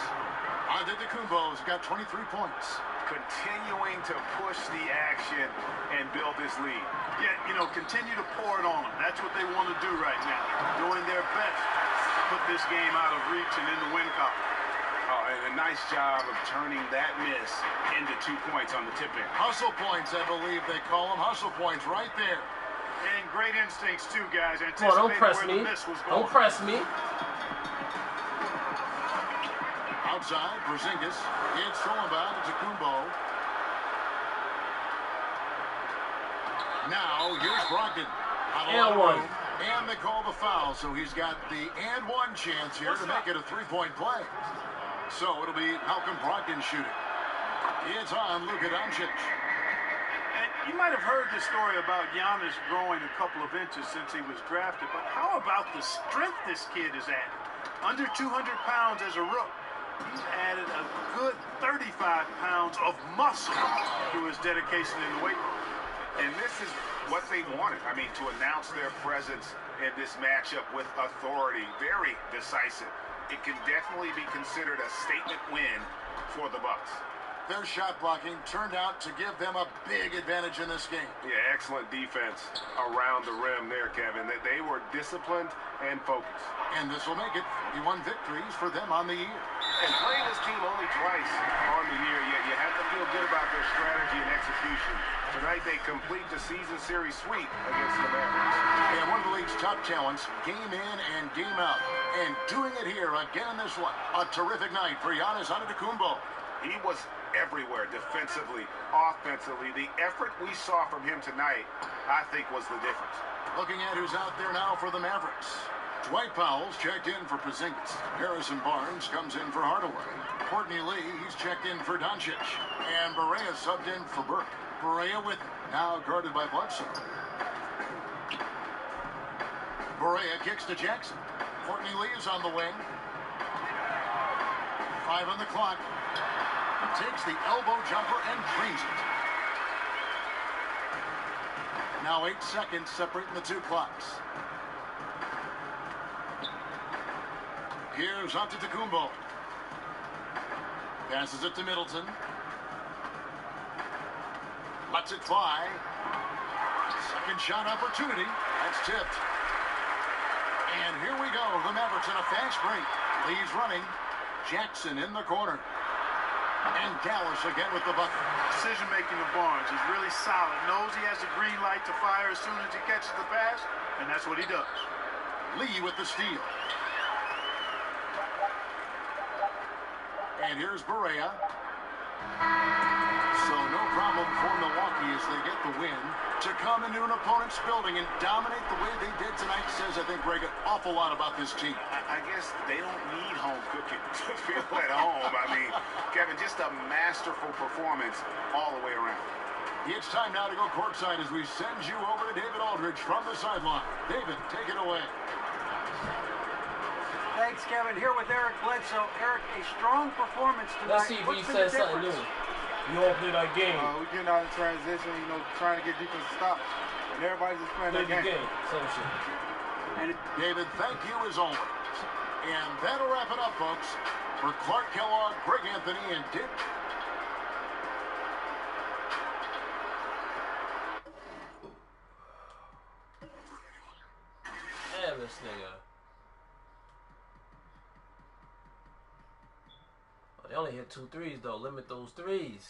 Antetokounmpo's got 23 points. Continuing to push the action and build this lead. Yeah, you know, continue to pour it on them. That's what they want to do right now. Doing their best to put this game out of reach and in the win column. Oh, and a nice job of turning that miss into 2 points on the tip-in. Hustle points, I believe they call them. Hustle points right there. And great instincts, too, guys. Come on, don't Anticipating press where me. the miss was going. Don't press me. Outside, Porzingis. It's thrown by to Kumbo. Now, here's Brogdon. And one. And they call the foul, so he's got the and one chance here to make it a three-point play. So it'll be Malcolm Brogdon shooting. It's on Luka Doncic. And you might have heard the story about Giannis growing a couple of inches since he was drafted, but how about the strength this kid is at? Under 200 pounds as a rook. He's added a good 35 pounds of muscle to his dedication in the weight room. And this is what they wanted. I mean, to announce their presence in this matchup with authority. Very decisive. It can definitely be considered a statement win for the Bucks. Their shot blocking turned out to give them a big advantage in this game. Yeah, excellent defense around the rim there, Kevin. They were disciplined and focused. And this will make it 41 victories for them on the year. And playing this team only twice on the year, you have to feel good about their strategy and execution. Tonight they complete the season series sweep against the Mavs. And one of the league's top talents, game in and game out. And doing it here again in this one. A terrific night for Giannis Antetokounmpo. He was everywhere, defensively, offensively. The effort we saw from him tonight, I think, was the difference. Looking at who's out there now for the Mavericks. Dwight Powell's checked in for Porzingis. Harrison Barnes comes in for Hardaway. Courtney Lee, he's checked in for Doncic. And Barea subbed in for Burke. Barea with it, now guarded by Bledsoe. Barea kicks to Jackson. Courtney Lee is on the wing. 5 on the clock. Takes the elbow jumper and drains it. Now 8 seconds separating the two clocks. Here's Antetokounmpo. Passes it to Middleton. Lets it fly. Second shot opportunity. That's tipped. And here we go. The Mavericks in a fast break. Lee's running. Jackson in the corner. And Dallas again with the bucket. Decision-making of Barnes is really solid. Knows he has the green light to fire as soon as he catches the pass, and that's what he does. Lee with the steal. And here's Barea. So no problem for Milwaukee as they get the win. To come into an opponent's building and dominate the way they did tonight says, I think, Greg, an awful lot about this team. I guess they don't need home cooking to feel at home. I mean, Kevin, just a masterful performance all the way around. It's time now to go courtside as we send you over to David Aldridge from the sideline. David, take it away. Thanks, Kevin. Here with Eric Bledsoe. Eric, a strong performance tonight. Let's see if he says something new. You all play that game. We getting out of transition, trying to get defense to stop. And everybody's just playing that game. Same shit. And David, thank you as always. And that'll wrap it up, folks. For Clark Kellogg, Greg Anthony, and Dick. Damn this nigga. They only hit 2 threes though. Limit those threes.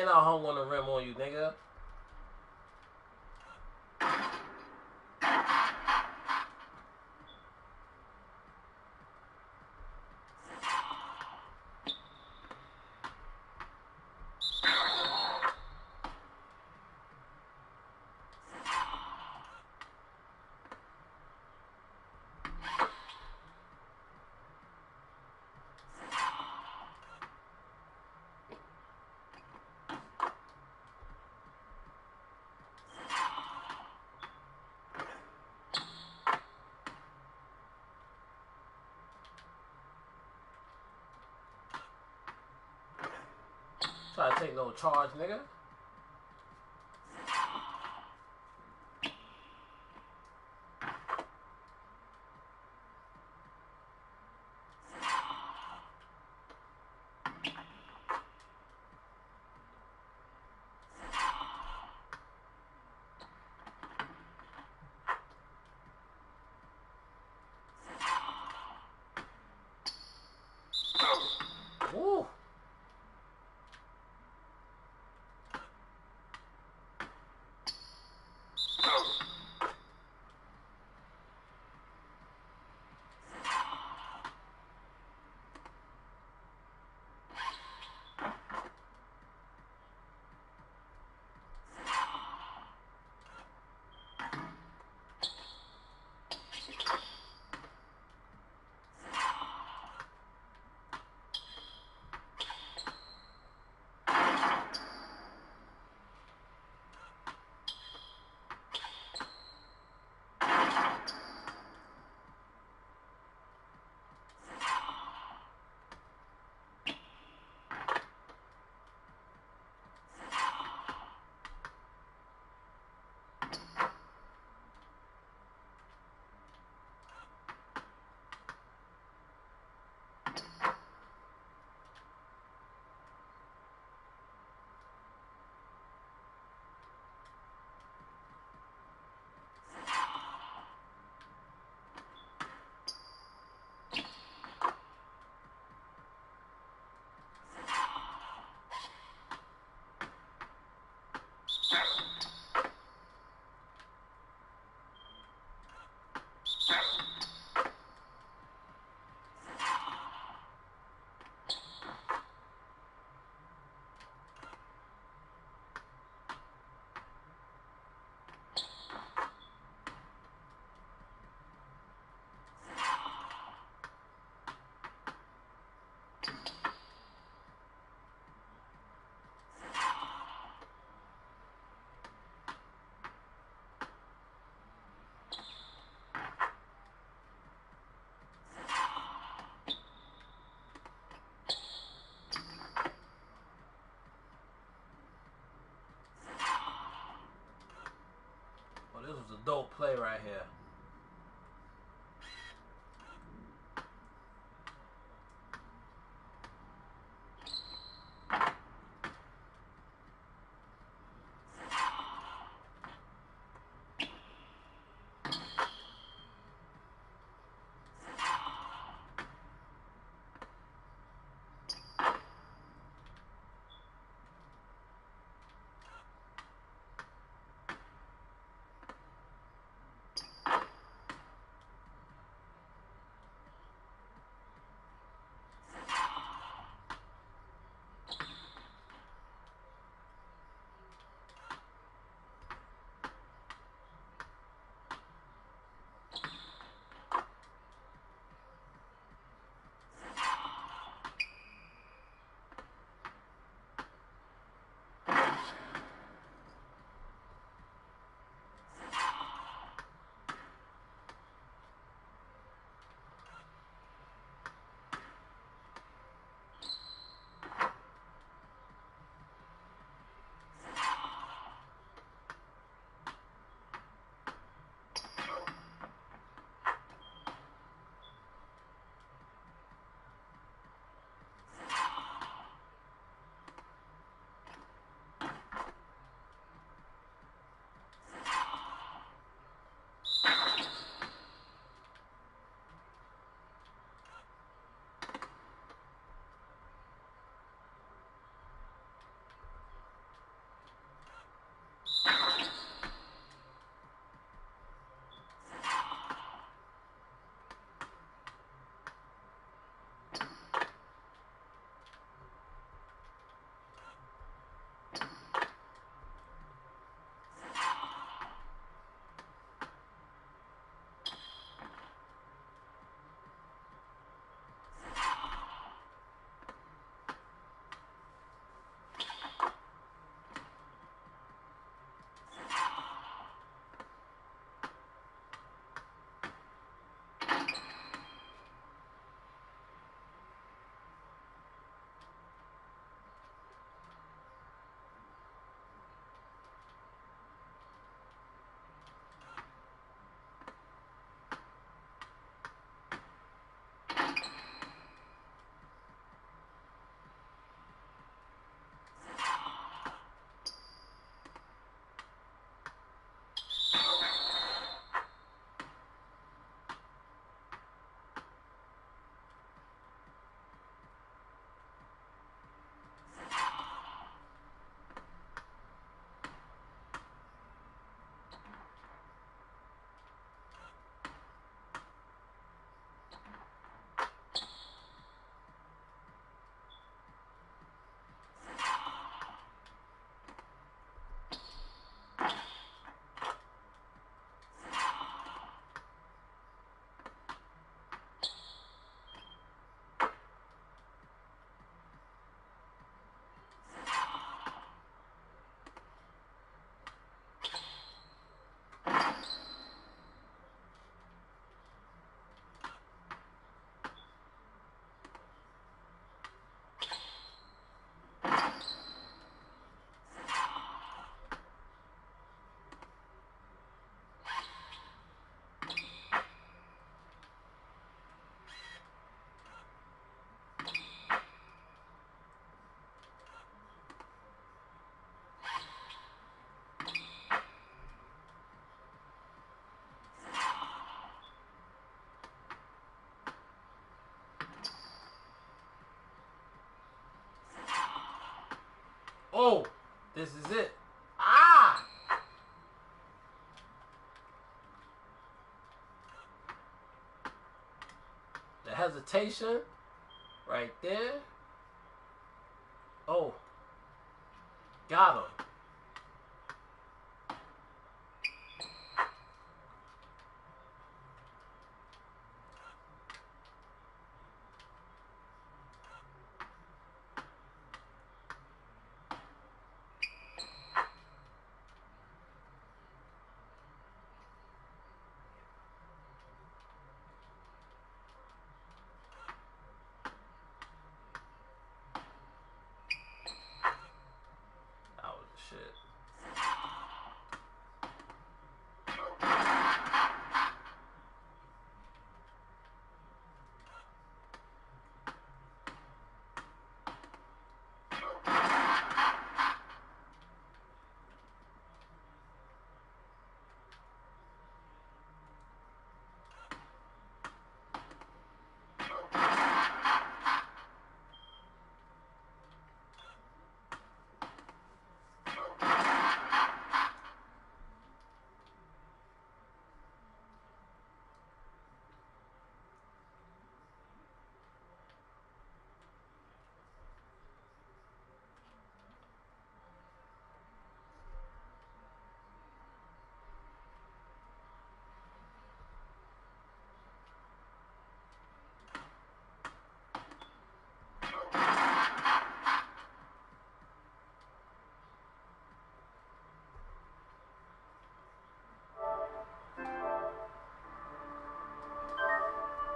And I hung on the rim on you, nigga. Try to take no charge, nigga. Woo. This was a dope play right here. Oh, this is it. Ah! The hesitation right there. Oh, got him.